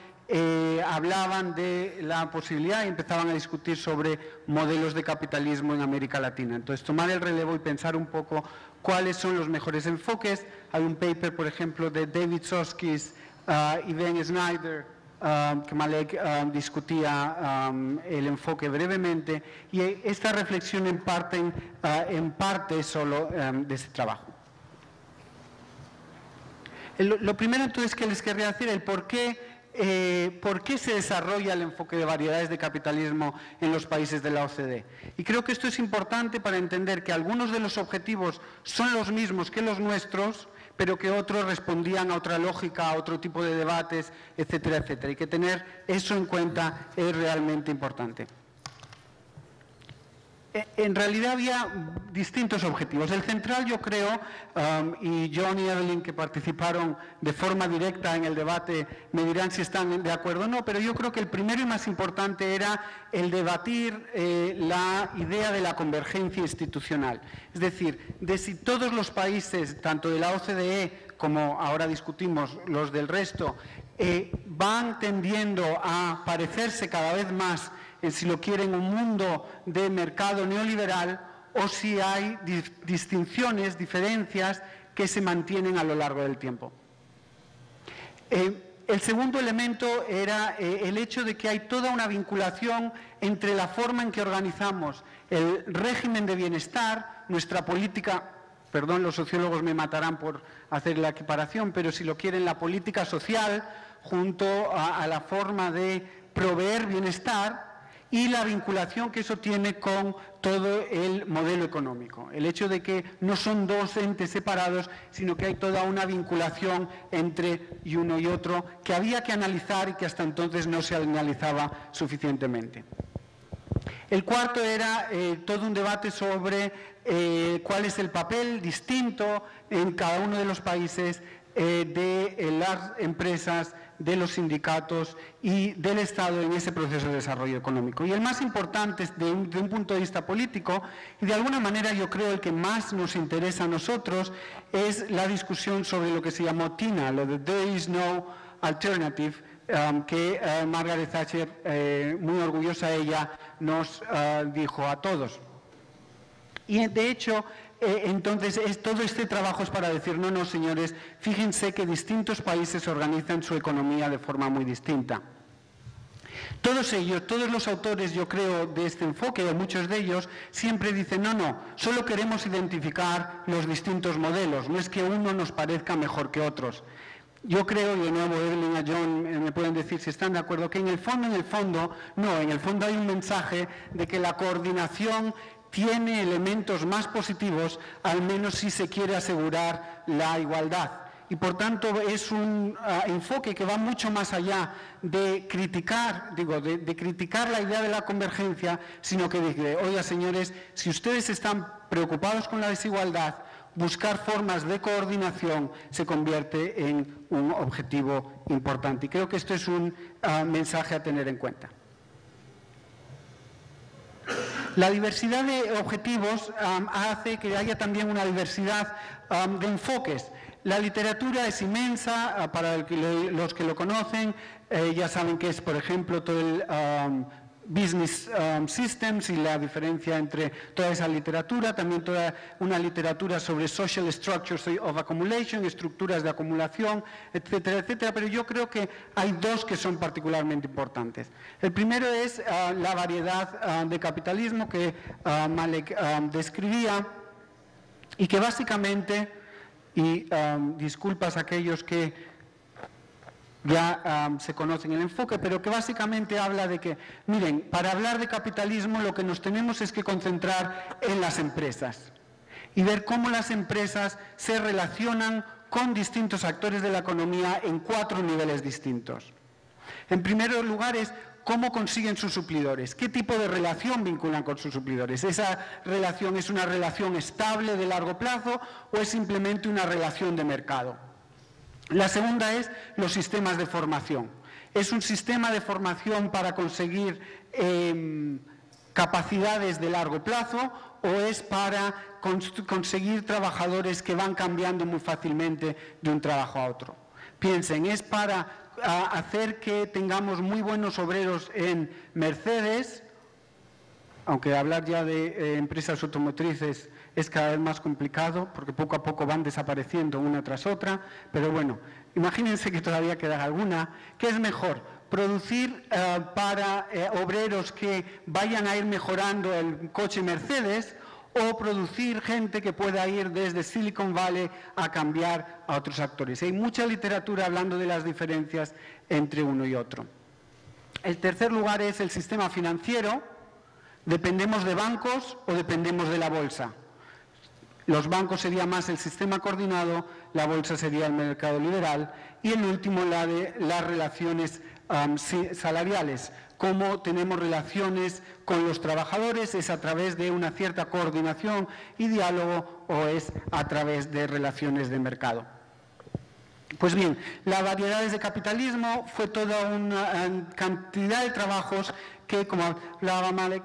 hablaban de la posibilidad y empezaban a discutir sobre modelos de capitalismo en América Latina. Entonces, tomar el relevo y pensar un poco cuáles son los mejores enfoques. Hay un paper, por ejemplo, de David Soskis y Ben Snyder, que Malek discutía el enfoque brevemente, y esta reflexión en parte solo de ese trabajo. Lo primero entonces que les querría decir es por qué se desarrolla el enfoque de variedades de capitalismo en los países de la OCDE. Y creo que esto es importante para entender que algunos de los objetivos son los mismos que los nuestros, pero que otros respondían a otra lógica, a otro tipo de debates, etcétera, etcétera. Y que tener eso en cuenta es realmente importante. En realidad había distintos objetivos. El central, yo creo, y John y Evelyn, que participaron de forma directa en el debate, me dirán si están de acuerdo o no, pero yo creo que el primero y más importante era el debatir la idea de la convergencia institucional. Es decir, de si todos los países, tanto de la OCDE como ahora discutimos los del resto, van tendiendo a parecerse cada vez más, si lo quieren, un mundo de mercado neoliberal, o si hay distinciones, diferencias que se mantienen a lo largo del tiempo. El segundo elemento era el hecho de que hay toda una vinculación entre la forma en que organizamos el régimen de bienestar, nuestra política, perdón, los sociólogos me matarán por hacer la equiparación, pero si lo quieren, la política social, junto a la forma de proveer bienestar, y la vinculación que eso tiene con todo el modelo económico. El hecho de que no son dos entes separados, sino que hay toda una vinculación entre uno y otro que había que analizar y que hasta entonces no se analizaba suficientemente. El cuarto era todo un debate sobre cuál es el papel distinto en cada uno de los países de las empresas, de los sindicatos y del Estado en ese proceso de desarrollo económico. Y el más importante de un punto de vista político, y de alguna manera yo creo el que más nos interesa a nosotros, es la discusión sobre lo que se llamó TINA, lo de There is no alternative, que Margaret Thatcher, muy orgullosa ella, nos dijo a todos. Y de hecho, entonces, todo este trabajo es para decir, no, señores, fíjense que distintos países organizan su economía de forma muy distinta. Todos ellos, todos los autores, yo creo, de este enfoque, o muchos de ellos, siempre dicen, no, solo queremos identificar los distintos modelos, no es que uno nos parezca mejor que otros. Yo creo, y de nuevo Evelyn y John me pueden decir si están de acuerdo, que en el fondo hay un mensaje de que la coordinación tiene elementos más positivos, al menos si se quiere asegurar la igualdad. Y por tanto es un enfoque que va mucho más allá de criticar, de criticar la idea de la convergencia, sino que dice, oiga señores, si ustedes están preocupados con la desigualdad, buscar formas de coordinación se convierte en un objetivo importante. Y creo que esto es un mensaje a tener en cuenta. La diversidad de objetivos hace que haya también una diversidad de enfoques. La literatura es inmensa, para los que lo conocen, ya saben que es, por ejemplo, todo el Business Systems y la diferencia entre toda esa literatura, también toda una literatura sobre Social Structures of Accumulation, estructuras de acumulación, etcétera, etcétera, pero yo creo que hay dos que son particularmente importantes. El primero es la variedad de capitalismo que Malek describía y que básicamente, y disculpas a aquellos que ya se conocen el enfoque, pero que básicamente habla de que, miren, para hablar de capitalismo lo que nos tenemos es que concentrar en las empresas y ver cómo las empresas se relacionan con distintos actores de la economía en 4 niveles distintos. En primer lugar es cómo consiguen sus suplidores, qué tipo de relación vinculan con sus suplidores. ¿Esa relación es una relación estable de largo plazo o es simplemente una relación de mercado? La segunda es los sistemas de formación. ¿Es un sistema de formación para conseguir capacidades de largo plazo o es para conseguir trabajadores que van cambiando muy fácilmente de un trabajo a otro? Piensen, ¿es para hacer que tengamos muy buenos obreros en Mercedes? Aunque hablar ya de empresas automotrices es cada vez más complicado porque poco a poco van desapareciendo una tras otra, pero bueno, imagínense que todavía queda alguna. ¿Qué es mejor? ¿Producir para obreros que vayan a ir mejorando el coche Mercedes o producir gente que pueda ir desde Silicon Valley a cambiar a otros actores? Hay mucha literatura hablando de las diferencias entre uno y otro. El tercer lugar es el sistema financiero. ¿Dependemos de bancos o dependemos de la bolsa? Los bancos sería más el sistema coordinado, la bolsa sería el mercado liberal y el último la de las relaciones salariales. Cómo tenemos relaciones con los trabajadores, es a través de una cierta coordinación y diálogo o es a través de relaciones de mercado. Pues bien, las variedades de capitalismo fue toda una cantidad de trabajos que, como hablaba Malek,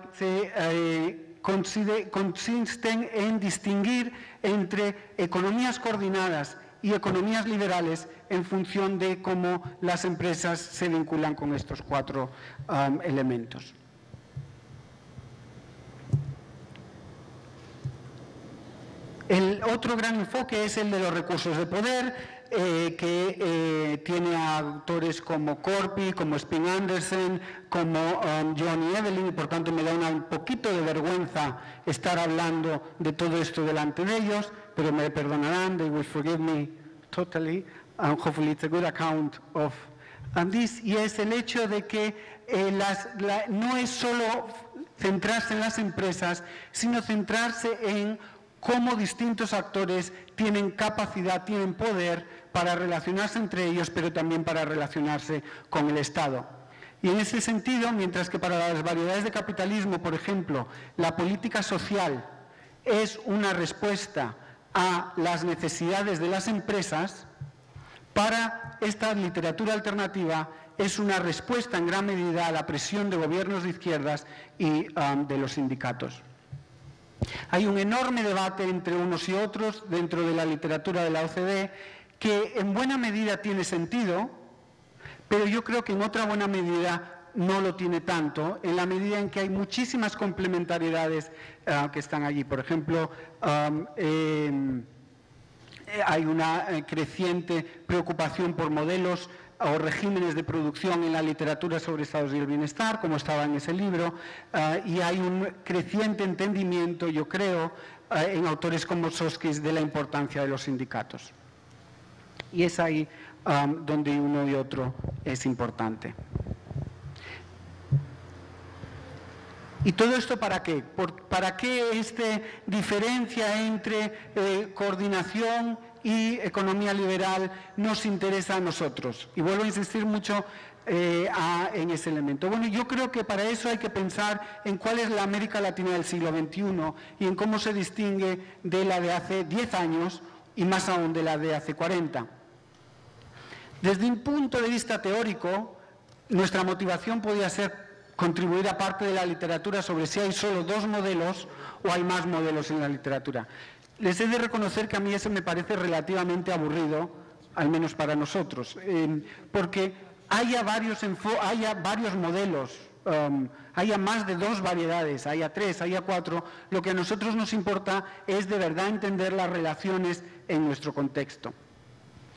consisten en distinguir entre economías coordinadas y economías liberales en función de cómo las empresas se vinculan con estos 4 elementos. El otro gran enfoque es el de los recursos de poder, que tiene a autores como Corpi, como Spin Anderson, como Johnny Evelyn, y por tanto me da un poquito de vergüenza estar hablando de todo esto delante de ellos, pero me perdonarán, they will forgive me totally, and hopefully it's a good account of this, y es el hecho de que no es solo centrarse en las empresas, sino centrarse en cómo distintos actores tienen capacidad, tienen poder para relacionarse entre ellos, pero también para relacionarse con el Estado. Y en ese sentido, mientras que para las variedades de capitalismo, por ejemplo, la política social es una respuesta a las necesidades de las empresas, para esta literatura alternativa es una respuesta en gran medida a la presión de gobiernos de izquierdas y de los sindicatos. Hay un enorme debate entre unos y otros dentro de la literatura de la OCDE que en buena medida tiene sentido, pero yo creo que en otra buena medida no lo tiene tanto, en la medida en que hay muchísimas complementariedades que están allí. Por ejemplo, hay una creciente preocupación por modelos o regímenes de producción en la literatura sobre estados del bienestar, como estaba en ese libro, y hay un creciente entendimiento, yo creo, en autores como Soskis de la importancia de los sindicatos. Y es ahí donde uno y otro es importante. ¿Y todo esto para qué? ¿Para qué esta diferencia entre coordinación y economía liberal nos interesa a nosotros? Y vuelvo a insistir mucho en ese elemento. Bueno, yo creo que para eso hay que pensar en cuál es la América Latina del siglo XXI y en cómo se distingue de la de hace 10 años y más aún de la de hace 40. Desde un punto de vista teórico, nuestra motivación podría ser contribuir a parte de la literatura sobre si hay solo 2 modelos o hay más modelos en la literatura. Les he de reconocer que a mí eso me parece relativamente aburrido, al menos para nosotros, porque haya varios modelos haya más de 2 variedades, haya 3, haya 4, lo que a nosotros nos importa es de verdad entender las relaciones en nuestro contexto.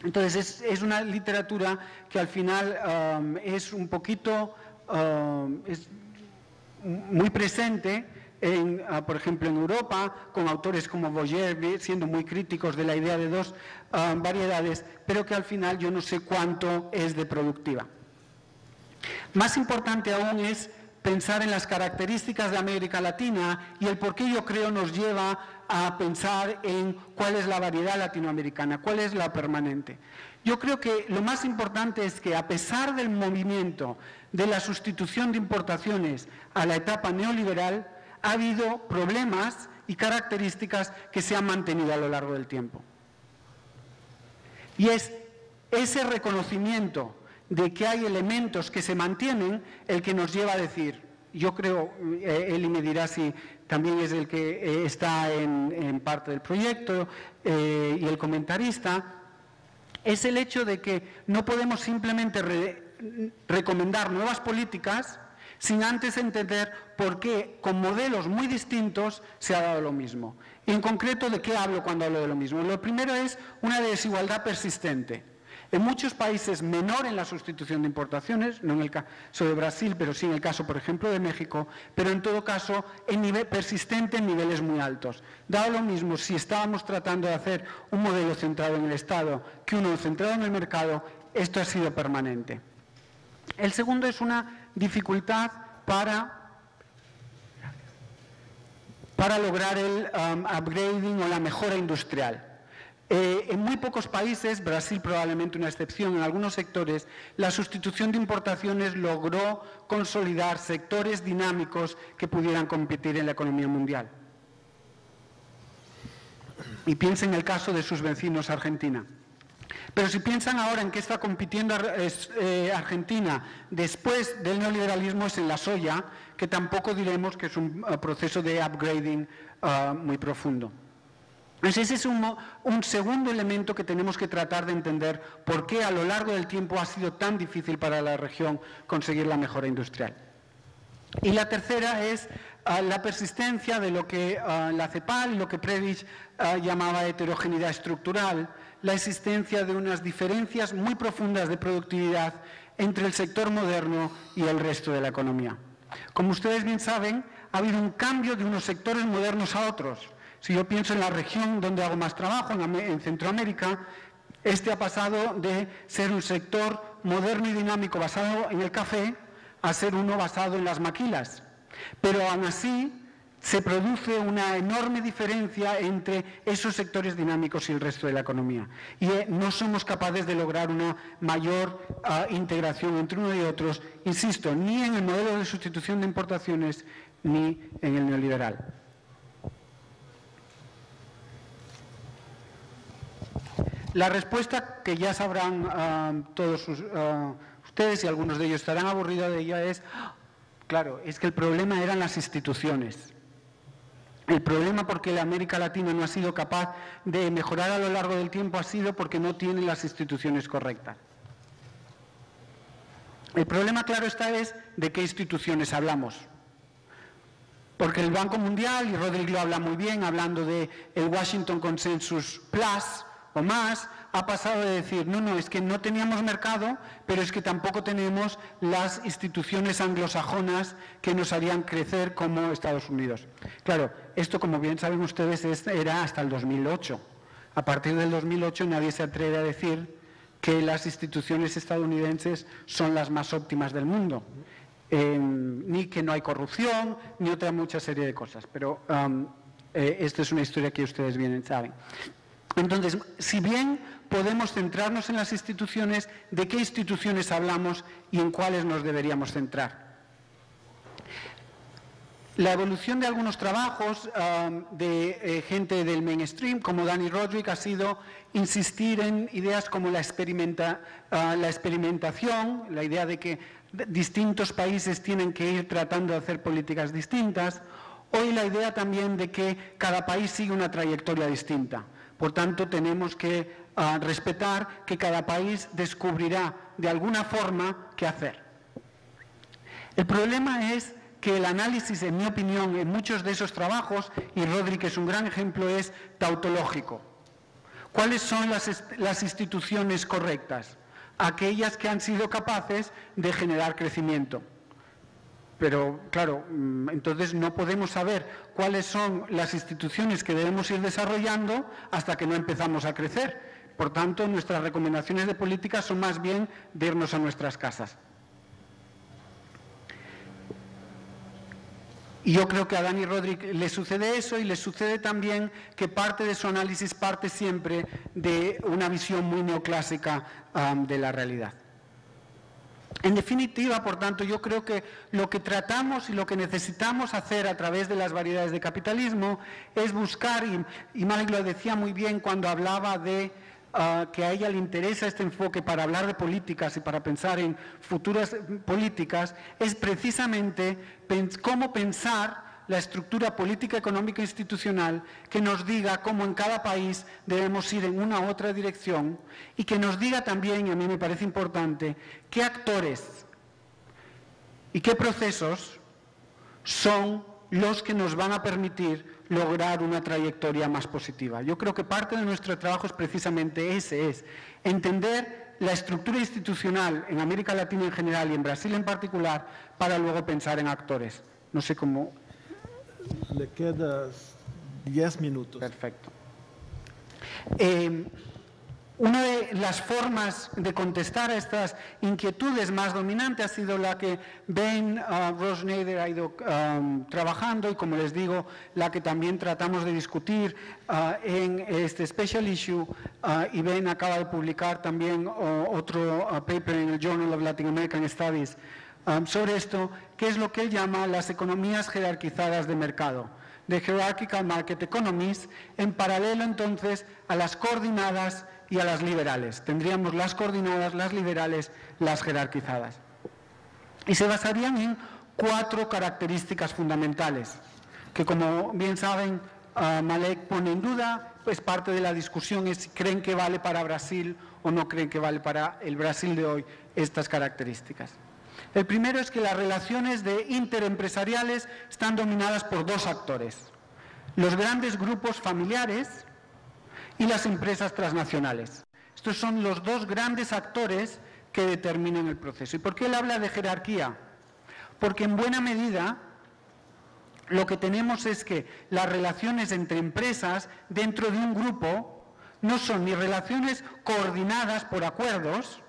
Entonces es una literatura que al final es un poquito, es muy presente, por ejemplo en Europa, con autores como Boyer siendo muy críticos de la idea de 2 variedades, pero que al final yo no sé cuánto es de productiva. Más importante aún es pensar en las características de América Latina y el por qué yo creo nos lleva a pensar en cuál es la variedad latinoamericana, cuál es la permanente. Yo creo que lo más importante es que a pesar del movimiento de la sustitución de importaciones a la etapa neoliberal, ha habido problemas y características que se han mantenido a lo largo del tiempo. Y es ese reconocimiento de que hay elementos que se mantienen el que nos lleva a decir, yo creo, Eli me dirá si también es el que está en parte del proyecto y el comentarista, es el hecho de que no podemos simplemente recomendar nuevas políticas sin antes entender por qué con modelos muy distintos se ha dado lo mismo. Y en concreto, ¿de qué hablo cuando hablo de lo mismo? Lo primero es una desigualdad persistente. En muchos países menor en la sustitución de importaciones, no en el caso de Brasil, pero sí en el caso, por ejemplo, de México, pero en todo caso en nivel persistente en niveles muy altos. Dado lo mismo si estábamos tratando de hacer un modelo centrado en el Estado que uno centrado en el mercado, esto ha sido permanente. El segundo es una dificultad para lograr el upgrading o la mejora industrial. En muy pocos países, Brasil probablemente una excepción, en algunos sectores, la sustitución de importaciones logró consolidar sectores dinámicos que pudieran competir en la economía mundial. Y piensen en el caso de sus vecinos Argentina. Pero si piensan ahora en qué está compitiendo Argentina después del neoliberalismo, es en la soya, que tampoco diremos que es un proceso de upgrading muy profundo. Entonces ese es un segundo elemento que tenemos que tratar de entender por qué a lo largo del tiempo ha sido tan difícil para la región conseguir la mejora industrial. Y la tercera es la persistencia de lo que la CEPAL y lo que Prebisch llamaba heterogeneidad estructural, la existencia de unas diferencias muy profundas de productividad entre el sector moderno y el resto de la economía. Como ustedes bien saben, ha habido un cambio de unos sectores modernos a otros. Si yo pienso en la región donde hago más trabajo, en Centroamérica, este ha pasado de ser un sector moderno y dinámico basado en el café a ser uno basado en las maquilas. Pero aún así se produce una enorme diferencia entre esos sectores dinámicos y el resto de la economía. Y no somos capaces de lograr una mayor integración entre uno y otros, insisto, ni en el modelo de sustitución de importaciones ni en el neoliberal. La respuesta que ya sabrán todos ustedes, y algunos de ellos estarán aburridos de ella, es, claro, es que el problema eran las instituciones. El problema porque la América Latina no ha sido capaz de mejorar a lo largo del tiempo ha sido porque no tiene las instituciones correctas. El problema, claro está, es de qué instituciones hablamos. Porque el Banco Mundial, y Rodrigo habla muy bien, hablando de el Washington Consensus Plus, o más, ha pasado de decir, no, es que no teníamos mercado, pero es que tampoco tenemos las instituciones anglosajonas que nos harían crecer como Estados Unidos. Claro, esto, como bien saben ustedes, era hasta el 2008. A partir del 2008 nadie se atreve a decir que las instituciones estadounidenses son las más óptimas del mundo. Ni que no hay corrupción, ni otra mucha serie de cosas. Pero esto es una historia que ustedes bien saben. Entonces, si bien podemos centrarnos en las instituciones, ¿de qué instituciones hablamos y en cuáles nos deberíamos centrar? La evolución de algunos trabajos de gente del mainstream, como Dani Rodrik, ha sido insistir en ideas como la experimentación, la idea de que distintos países tienen que ir tratando de hacer políticas distintas, hoy la idea también de que cada país sigue una trayectoria distinta. Por tanto, tenemos que respetar que cada país descubrirá de alguna forma qué hacer. El problema es que el análisis, en mi opinión, en muchos de esos trabajos, y Rodri, que es un gran ejemplo, es tautológico. ¿Cuáles son las instituciones correctas? Aquellas que han sido capaces de generar crecimiento. Pero, claro, entonces no podemos saber cuáles son las instituciones que debemos ir desarrollando hasta que no empezamos a crecer. Por tanto, nuestras recomendaciones de política son más bien de irnos a nuestras casas. Y yo creo que a Dani Rodri le sucede eso, y le sucede también que parte de su análisis parte siempre de una visión muy neoclásica de la realidad. En definitiva, por tanto, yo creo que lo que tratamos y lo que necesitamos hacer a través de las variedades de capitalismo es buscar, y Malik lo decía muy bien cuando hablaba de que a ella le interesa este enfoque para hablar de políticas y para pensar en futuras políticas, es precisamente cómo pensar la estructura política, económica e institucional que nos diga cómo en cada país debemos ir en una u otra dirección, y que nos diga también, y a mí me parece importante, qué actores y qué procesos son los que nos van a permitir lograr una trayectoria más positiva. Yo creo que parte de nuestro trabajo es precisamente ese, es entender la estructura institucional en América Latina en general y en Brasil en particular, para luego pensar en actores. No sé cómo... Le quedan 10 minutos. Perfecto. Una de las formas de contestar a estas inquietudes más dominante ha sido la que Ben Roseneder ha ido trabajando, y, como les digo, la que también tratamos de discutir en este Special Issue, y Ben acaba de publicar también otro paper en el Journal of Latin American Studies sobre esto, que es lo que él llama las economías jerarquizadas de mercado, de Hierarchical Market Economies, en paralelo entonces a las coordinadas y a las liberales. Tendríamos las coordinadas, las liberales, las jerarquizadas. Y se basarían en 4 características fundamentales, que, como bien saben, Malek pone en duda, pues parte de la discusión es si creen que vale para Brasil o no creen que vale para el Brasil de hoy estas características. El primero es que las relaciones interempresariales están dominadas por 2 actores: los grandes grupos familiares y las empresas transnacionales. Estos son los 2 grandes actores que determinan el proceso. ¿Y por qué él habla de jerarquía? Porque en buena medida lo que tenemos es que las relaciones entre empresas dentro de un grupo no son ni relaciones coordinadas por acuerdos,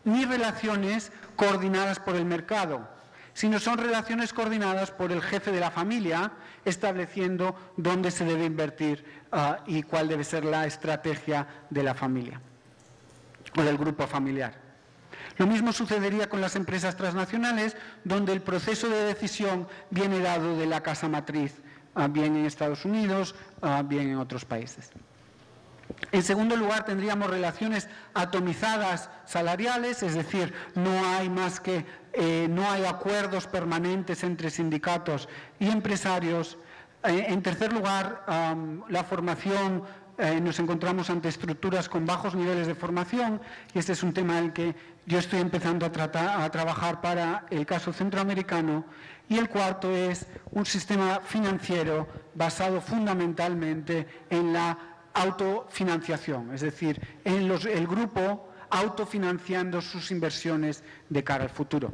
ni relaciones coordinadas por el mercado, sino son relaciones coordinadas por el jefe de la familia, estableciendo dónde se debe invertir y cuál debe ser la estrategia de la familia o del grupo familiar. Lo mismo sucedería con las empresas transnacionales, donde el proceso de decisión viene dado de la casa matriz, bien en Estados Unidos, bien en otros países. En segundo lugar, tendríamos relaciones atomizadas salariales, es decir, no hay acuerdos permanentes entre sindicatos y empresarios. En tercer lugar, la formación, nos encontramos ante estructuras con bajos niveles de formación, y este es un tema en el que yo estoy empezando a trabajar para el caso centroamericano. Y el cuarto es un sistema financiero basado fundamentalmente en la autofinanciación, es decir, en el grupo autofinanciando sus inversiones de cara al futuro.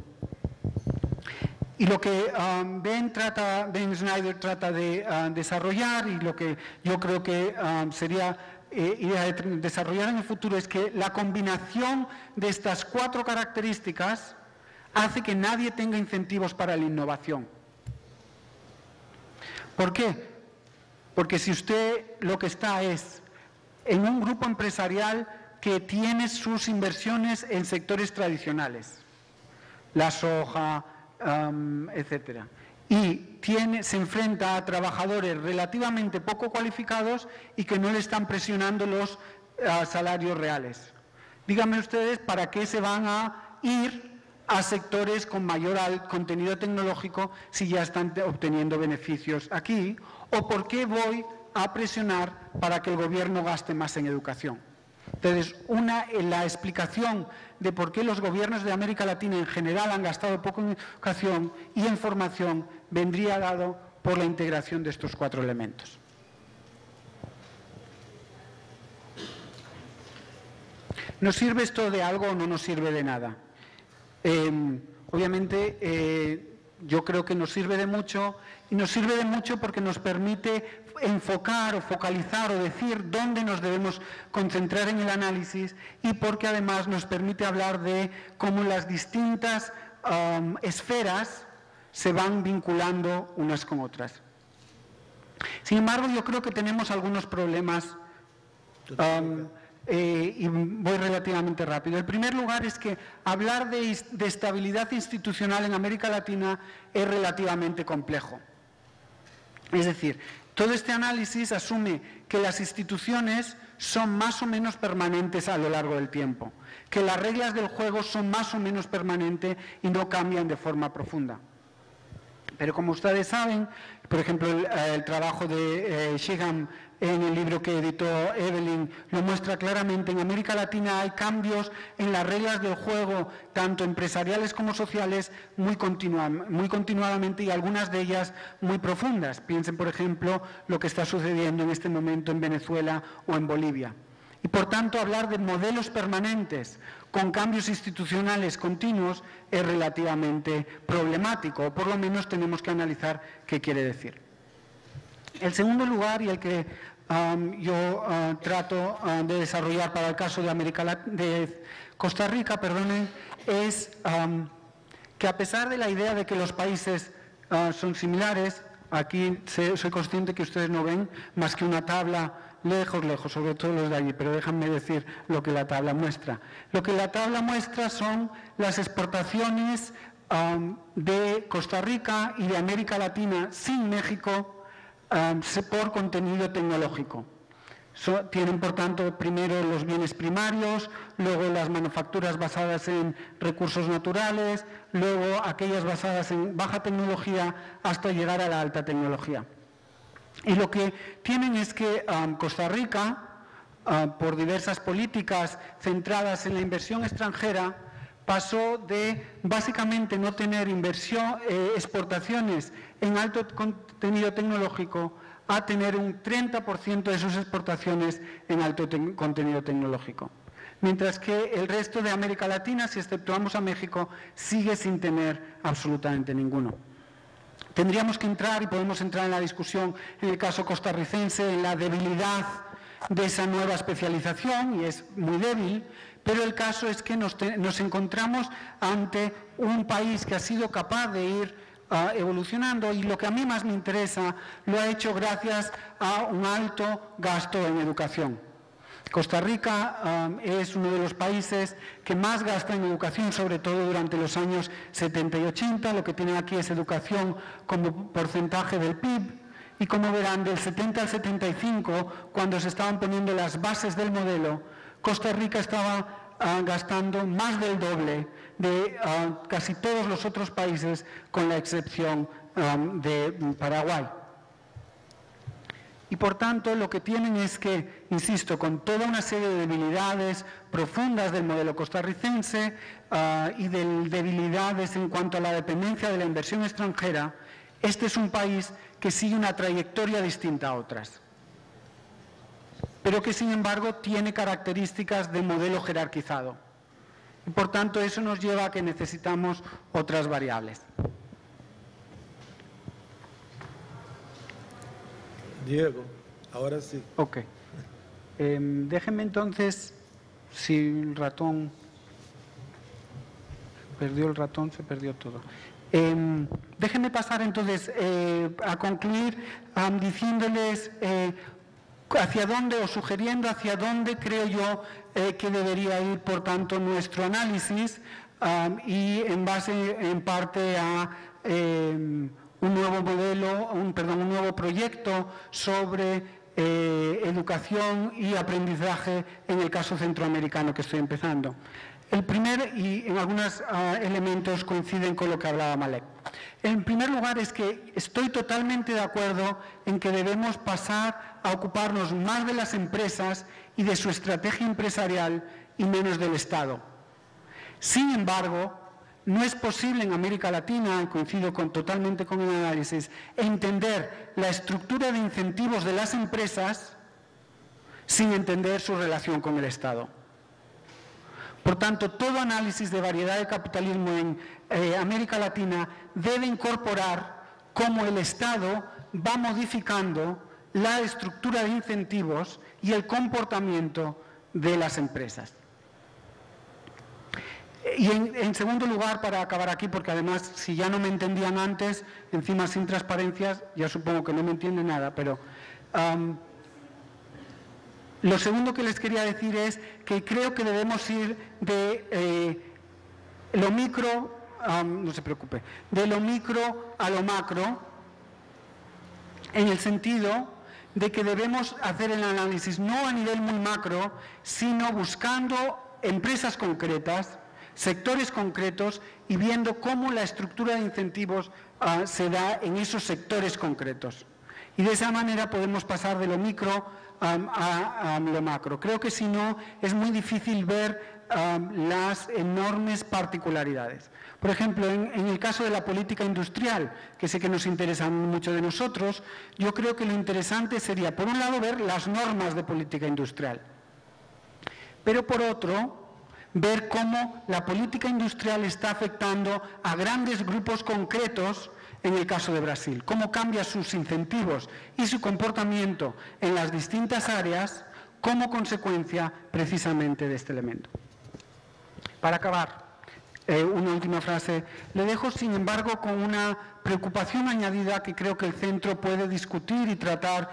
Y lo que Ben Snyder trata de desarrollar, y lo que yo creo que sería idea de desarrollar en el futuro, es que la combinación de estas 4 características hace que nadie tenga incentivos para la innovación. ¿Por qué? Porque si usted lo que está es en un grupo empresarial que tiene sus inversiones en sectores tradicionales, la soja, etcétera, y se enfrenta a trabajadores relativamente poco cualificados y que no le están presionando los salarios reales, díganme ustedes para qué se van a ir a sectores con mayor contenido tecnológico si ya están obteniendo beneficios aquí, o por qué voy a presionar para que el gobierno gaste más en educación. Entonces, la explicación de por qué los gobiernos de América Latina en general han gastado poco en educación y en formación vendría dado por la integración de estos 4 elementos. ¿Nos sirve esto de algo o no nos sirve de nada? Obviamente, yo creo que nos sirve de mucho, y nos sirve de mucho porque nos permite enfocar o focalizar o decir dónde nos debemos concentrar en el análisis, y porque además nos permite hablar de cómo las distintas esferas se van vinculando unas con otras. Sin embargo, yo creo que tenemos algunos problemas y voy relativamente rápido. El primer lugar es que hablar de estabilidad institucional en América Latina es relativamente complejo. Es decir, todo este análisis asume que las instituciones son más o menos permanentes a lo largo del tiempo, que las reglas del juego son más o menos permanentes y no cambian de forma profunda. Pero como ustedes saben, por ejemplo, el trabajo de Sheehan en el libro que editó Evelyn lo muestra claramente. En América Latina hay cambios en las reglas del juego, tanto empresariales como sociales, muy continuadamente, y algunas de ellas muy profundas. Piensen, por ejemplo, lo que está sucediendo en este momento en Venezuela o en Bolivia. Y por tanto, hablar de modelos permanentes con cambios institucionales continuos es relativamente problemático, o por lo menos tenemos que analizar qué quiere decir. El segundo lugar, y el que yo trato de desarrollar para el caso de Costa Rica, es que a pesar de la idea de que los países son similares, aquí soy consciente que ustedes no ven más que una tabla lejos, sobre todo los de allí, pero déjenme decir lo que la tabla muestra. Lo que la tabla muestra son las exportaciones de Costa Rica y de América Latina sin México por contenido tecnológico. Tienen, por tanto, primero los bienes primarios, luego las manufacturas basadas en recursos naturales, luego aquellas basadas en baja tecnología, hasta llegar a la alta tecnología. Y lo que tienen es que Costa Rica, por diversas políticas centradas en la inversión extranjera, pasó de básicamente no tener exportaciones en alto contenido tecnológico a tener un 30% de sus exportaciones en alto contenido tecnológico. Mientras que el resto de América Latina, si exceptuamos a México, sigue sin tener absolutamente ninguno. Tendríamos que entrar, y podemos entrar en la discusión en el caso costarricense, en la debilidad de esa nueva especialización, y es muy débil, pero el caso es que nos encontramos ante un país que ha sido capaz de ir evolucionando, y lo que a mí más me interesa lo ha hecho gracias a un alto gasto en educación. Costa Rica es uno de los países que más gasta en educación, sobre todo durante los años 70 y 80. Lo que tienen aquí es educación como porcentaje del PIB. Y como verán, del 70 al 75, cuando se estaban poniendo las bases del modelo, Costa Rica estaba gastando más del doble de casi todos los otros países, con la excepción de Paraguay. Y por tanto, lo que tienen es que, insisto, con toda una serie de debilidades profundas del modelo costarricense y de debilidades en cuanto a la dependencia de la inversión extranjera, este es un país que sigue una trayectoria distinta a otras, pero que sin embargo tiene características de modelo jerarquizado. Y por tanto, eso nos lleva a que necesitamos otras variables. Diego, ahora sí. Ok. Déjenme entonces, si el ratón perdió el ratón, se perdió todo. Déjenme pasar entonces a concluir diciéndoles hacia dónde, o sugiriendo hacia dónde creo yo que debería ir, por tanto, nuestro análisis, y en base en parte a un nuevo modelo, un nuevo proyecto sobre educación y aprendizaje en el caso centroamericano que estoy empezando. El primer, y en algunos elementos coinciden con lo que hablaba Malek. En primer lugar, es que estoy totalmente de acuerdo en que debemos pasar a ocuparnos más de las empresas y de su estrategia empresarial y menos del Estado. Sin embargo, no es posible en América Latina, y coincido totalmente con el análisis, entender la estructura de incentivos de las empresas sin entender su relación con el Estado. Por tanto, todo análisis de variedad de capitalismo en América Latina debe incorporar cómo el Estado va modificando la estructura de incentivos y el comportamiento de las empresas. Y en segundo lugar, para acabar aquí, porque además, si ya no me entendían antes, encima sin transparencias, ya supongo que no me entienden nada, pero lo segundo que les quería decir es que creo que debemos ir de lo micro, no se preocupe, de lo micro a lo macro, en el sentido de que debemos hacer el análisis no a nivel muy macro, sino buscando empresas concretas, sectores concretos y viendo cómo la estructura de incentivos se da en esos sectores concretos. Y de esa manera podemos pasar de lo micro a lo macro. Creo que si no es muy difícil ver las enormes particularidades. Por ejemplo, en el caso de la política industrial, que sé que nos interesa mucho de nosotros, yo creo que lo interesante sería, por un lado, ver las normas de política industrial, pero por otro, ver cómo la política industrial está afectando a grandes grupos concretos, en el caso de Brasil, cómo cambia sus incentivos y su comportamiento en las distintas áreas como consecuencia precisamente de este elemento. Para acabar, una última frase. Le dejo, sin embargo, con una preocupación añadida que creo que el centro puede discutir y tratar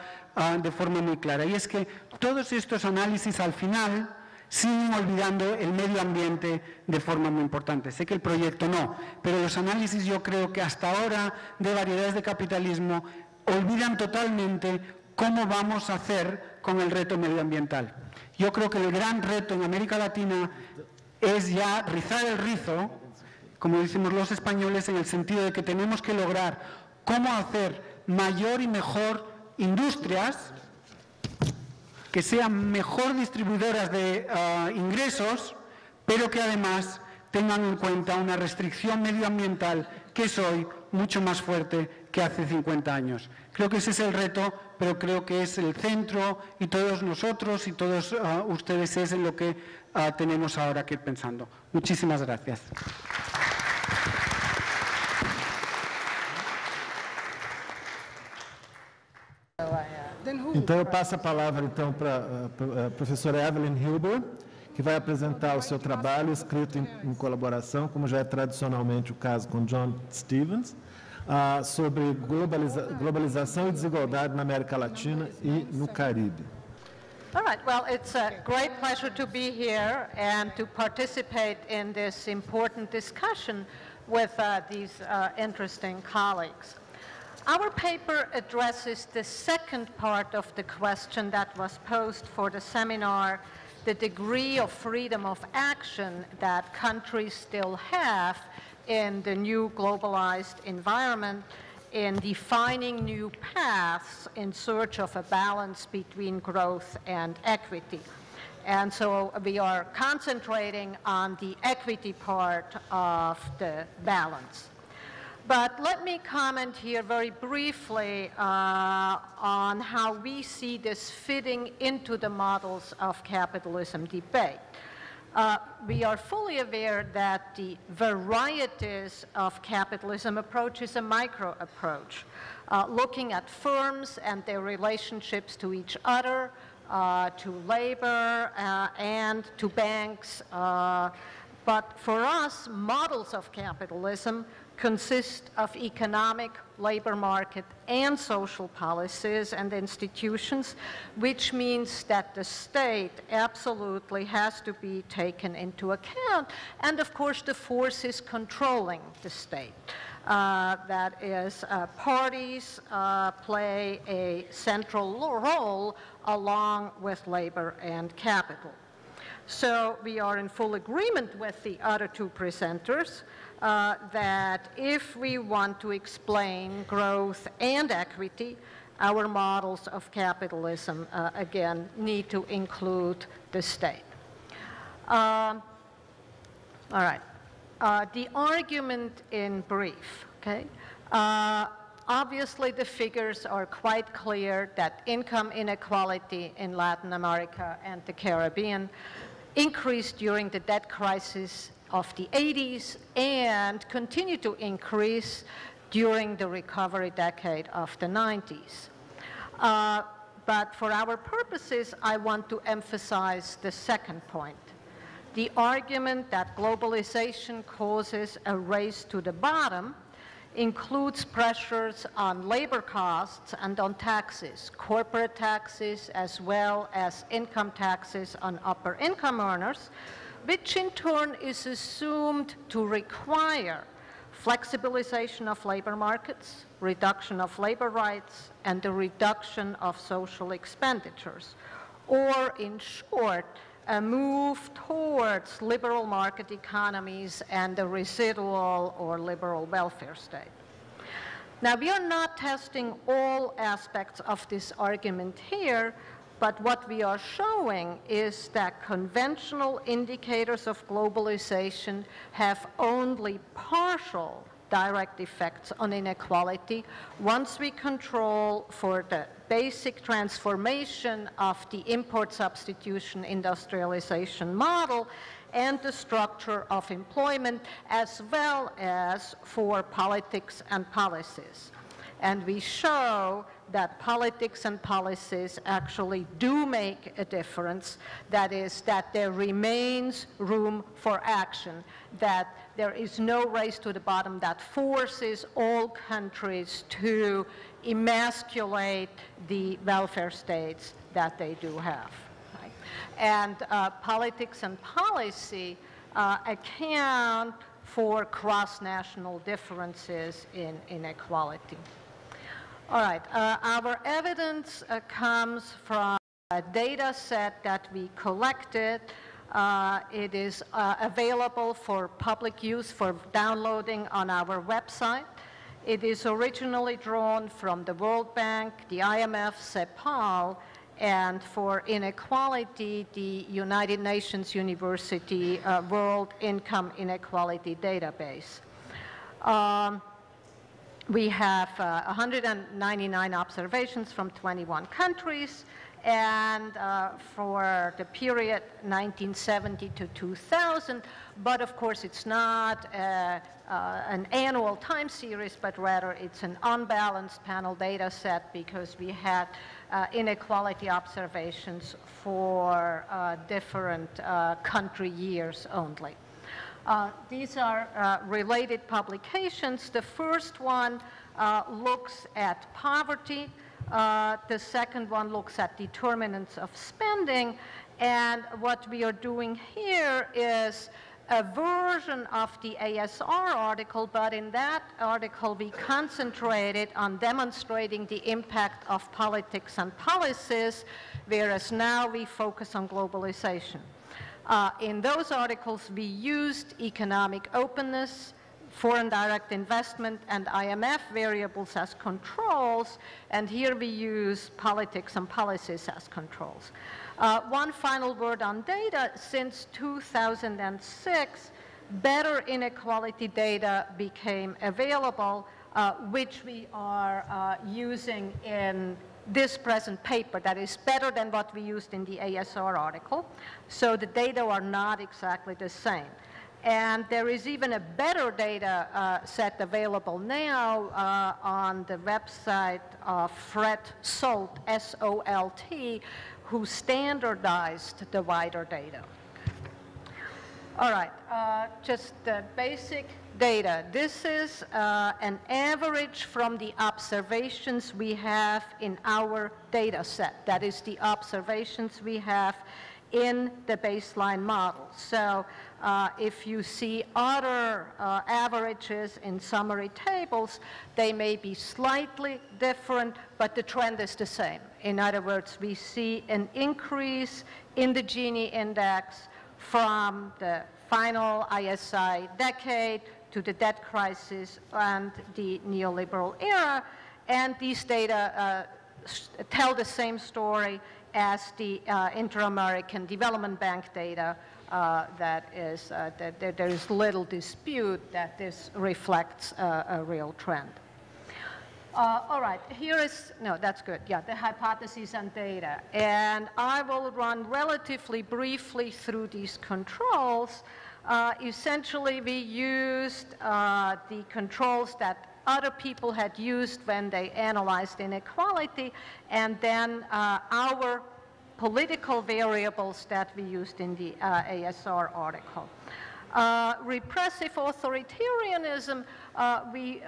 de forma muy clara, y es que todos estos análisis al final siguen olvidando el medio ambiente de forma muy importante. Sé que el proyecto no, pero los análisis yo creo que hasta ahora de variedades de capitalismo olvidan totalmente cómo vamos a hacer con el reto medioambiental. Yo creo que el gran reto en América Latina es ya rizar el rizo, como decimos los españoles, en el sentido de que tenemos que lograr cómo hacer mayor y mejor industrias que sean mejor distribuidoras de ingresos, pero que además tengan en cuenta una restricción medioambiental que es hoy mucho más fuerte que hace 50 años. Creo que ese es el reto, pero creo que es el centro y todos nosotros y todos ustedes es en lo que tenemos ahora que ir pensando. Muchísimas gracias. Então eu passo a palavra então para a professora Evelyn Hilber, que vai apresentar o seu trabalho escrito em colaboração, como já é tradicionalmente o caso com John Stevens, sobre globalização e desigualdade na América Latina e no Caribe. All right, well, it's a great pleasure to be here and to participate in this important discussion with these interesting colleagues. Our paper addresses the second part of the question that was posed for the seminar, the degree of freedom of action that countries still have in the new globalized environment in defining new paths in search of a balance between growth and equity. And so we are concentrating on the equity part of the balance. But let me comment here very briefly on how we see this fitting into the models of capitalism debate. We are fully aware that the varieties of capitalism approach is a micro approach, looking at firms and their relationships to each other, to labor, and to banks. But for us, models of capitalism consist of economic, labor market, and social policies and institutions, which means that the state absolutely has to be taken into account. And of course, the forces controlling the state. That is, parties play a central role along with labor and capital. So we are in full agreement with the other two presenters that if we want to explain growth and equity, our models of capitalism, again, need to include the state. All right. The argument in brief, okay? Obviously, the figures are quite clear that income inequality in Latin America and the Caribbean increased during the debt crisis of the 80s and continued to increase during the recovery decade of the 90s. But for our purposes, I want to emphasize the second point. The argument that globalization causes a race to the bottom includes pressures on labor costs and on taxes, corporate taxes as well as income taxes on upper income earners, which in turn is assumed to require flexibilization of labor markets, reduction of labor rights, and the reduction of social expenditures, or in short, a move towards liberal market economies and a residual or liberal welfare state. Now, we are not testing all aspects of this argument here, but what we are showing is that conventional indicators of globalization have only partial direct effects on inequality once we control for the basic transformation of the import substitution industrialization model and the structure of employment, as well as for politics and policies. And we show that politics and policies actually do make a difference. That is, that there remains room for action, that there is no race to the bottom that forces all countries to emasculate the welfare states that they do have. Right? And politics and policy account for cross-national differences in inequality. All right, our evidence comes from a data set that we collected. It is available for public use for downloading on our website. It is originally drawn from the World Bank, the IMF, CEPAL, and for inequality, the United Nations University World Income Inequality Database. We have 199 observations from 21 countries, and for the period 1970 to 2000, but of course it's not an annual time series, but rather it's an unbalanced panel data set because we had inequality observations for different country years only. These are related publications. The first one looks at poverty. The second one looks at determinants of spending. And what we are doing here is a version of the ASR article, but in that article we concentrated on demonstrating the impact of politics and policies, whereas now we focus on globalization. In those articles, we used economic openness, foreign direct investment, and IMF variables as controls, and here we use politics and policies as controls. One final word on data. Since 2006, better inequality data became available, which we are using in this present paper that is better than what we used in the ASR article. So the data are not exactly the same. And there is even a better data set available now on the website of Fred Solt, S-O-L-T, who standardized the wider data. All right, just the basic data. This is an average from the observations we have in our data set. That is the observations we have in the baseline model. So if you see other averages in summary tables, they may be slightly different, but the trend is the same. In other words, we see an increase in the Gini index from the final ISI decade to the debt crisis and the neoliberal era. And these data tell the same story as the Inter-American Development Bank data. That there is little dispute that this reflects a real trend. All right, here is, no, that's good. Yeah, the hypotheses and data. And I will run relatively briefly through these controls. Essentially, we used the controls that other people had used when they analyzed inequality, and then our political variables that we used in the ASR article. Repressive authoritarianism, we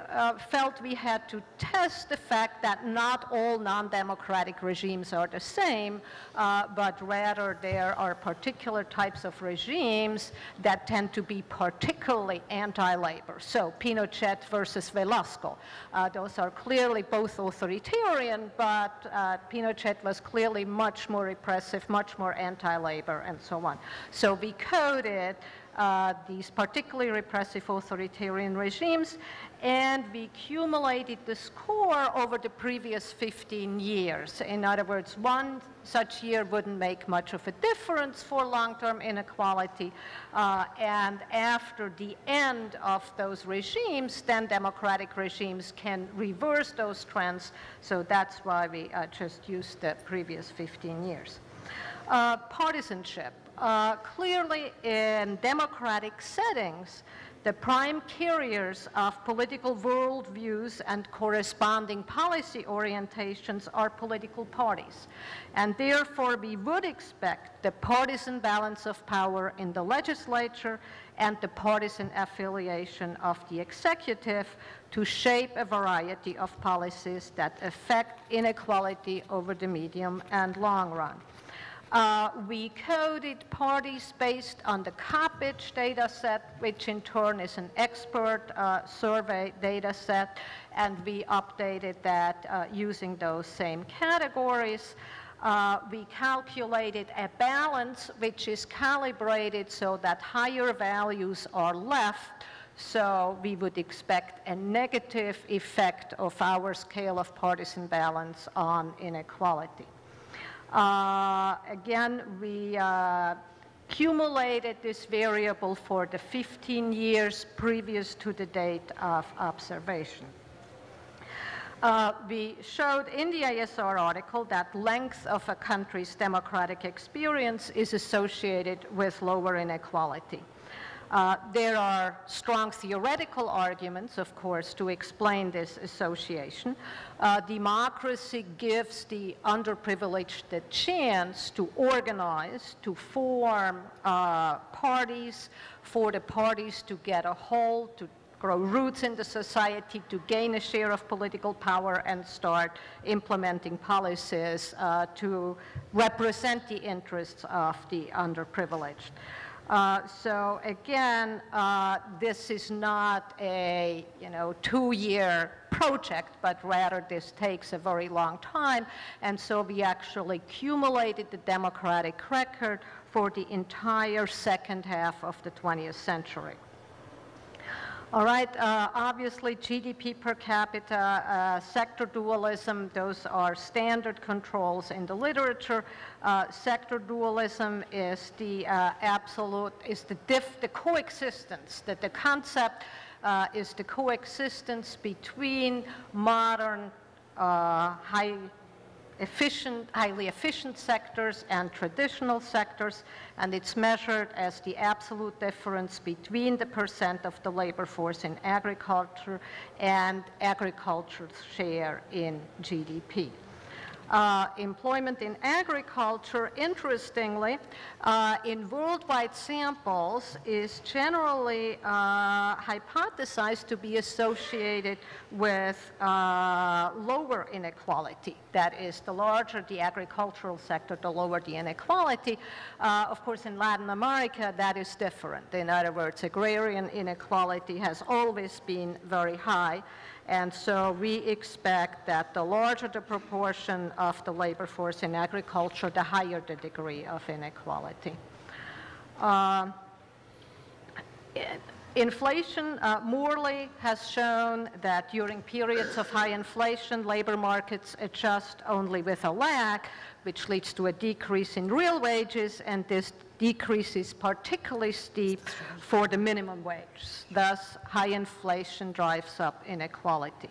felt we had to test the fact that not all non-democratic regimes are the same, but rather there are particular types of regimes that tend to be particularly anti-labor. So Pinochet versus Velasco. Those are clearly both authoritarian, but Pinochet was clearly much more repressive, much more anti-labor, and so on. So we coded these particularly repressive authoritarian regimes, and we accumulated the score over the previous 15 years. In other words, one such year wouldn't make much of a difference for long-term inequality, and after the end of those regimes, then democratic regimes can reverse those trends, so that's why we just used the previous 15 years. Partisanship. Clearly, in democratic settings, the prime carriers of political worldviews and corresponding policy orientations are political parties. And therefore, we would expect the partisan balance of power in the legislature and the partisan affiliation of the executive to shape a variety of policies that affect inequality over the medium and long run. We coded parties based on the Coppedge data set, which in turn is an expert survey data set, and we updated that using those same categories. We calculated a balance which is calibrated so that higher values are left, so we would expect a negative effect of our scale of partisan balance on inequality. Again, we accumulated this variable for the 15 years previous to the date of observation. We showed in the ASR article that length of a country's democratic experience is associated with lower inequality. There are strong theoretical arguments, of course, to explain this association. Democracy gives the underprivileged the chance to organize, to form parties, for the parties to get a hold, to grow roots in the society, to gain a share of political power and start implementing policies to represent the interests of the underprivileged. So again, this is not a 2-year project, but rather this takes a very long time, and so we actually accumulated the democratic record for the entire second half of the 20th century. All right, obviously GDP per capita, sector dualism, those are standard controls in the literature. Sector dualism is the the coexistence, that the concept is the coexistence between modern, highly efficient sectors and traditional sectors, and it's measured as the absolute difference between the percent of the labor force in agriculture and agriculture's share in GDP. Employment in agriculture, interestingly, in worldwide samples is generally hypothesized to be associated with lower inequality. That is, the larger the agricultural sector, the lower the inequality. Of course, in Latin America, that is different. In other words, agrarian inequality has always been very high. And so we expect that the larger the proportion of the labor force in agriculture, the higher the degree of inequality. Inflation, Morley has shown that during periods of high inflation, labor markets adjust only with a lag, which leads to a decrease in real wages, and this decrease is particularly steep for the minimum wage. Thus, high inflation drives up inequality.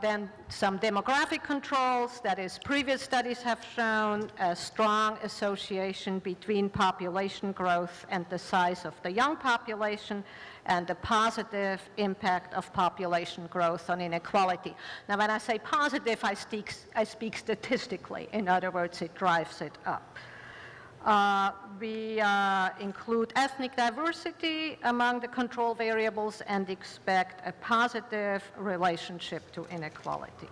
Then some demographic controls, that is, previous studies have shown a strong association between population growth and the size of the young population, and the positive impact of population growth on inequality. Now, when I say positive, I speak statistically. In other words, it drives it up. We include ethnic diversity among the control variables and expect a positive relationship to inequality.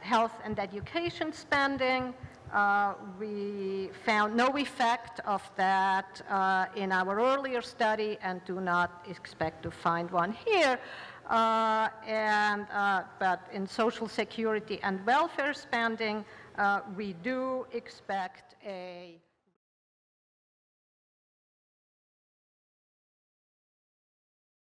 Health and education spending, we found no effect of that in our earlier study and do not expect to find one here. But in social security and welfare spending, we do expect a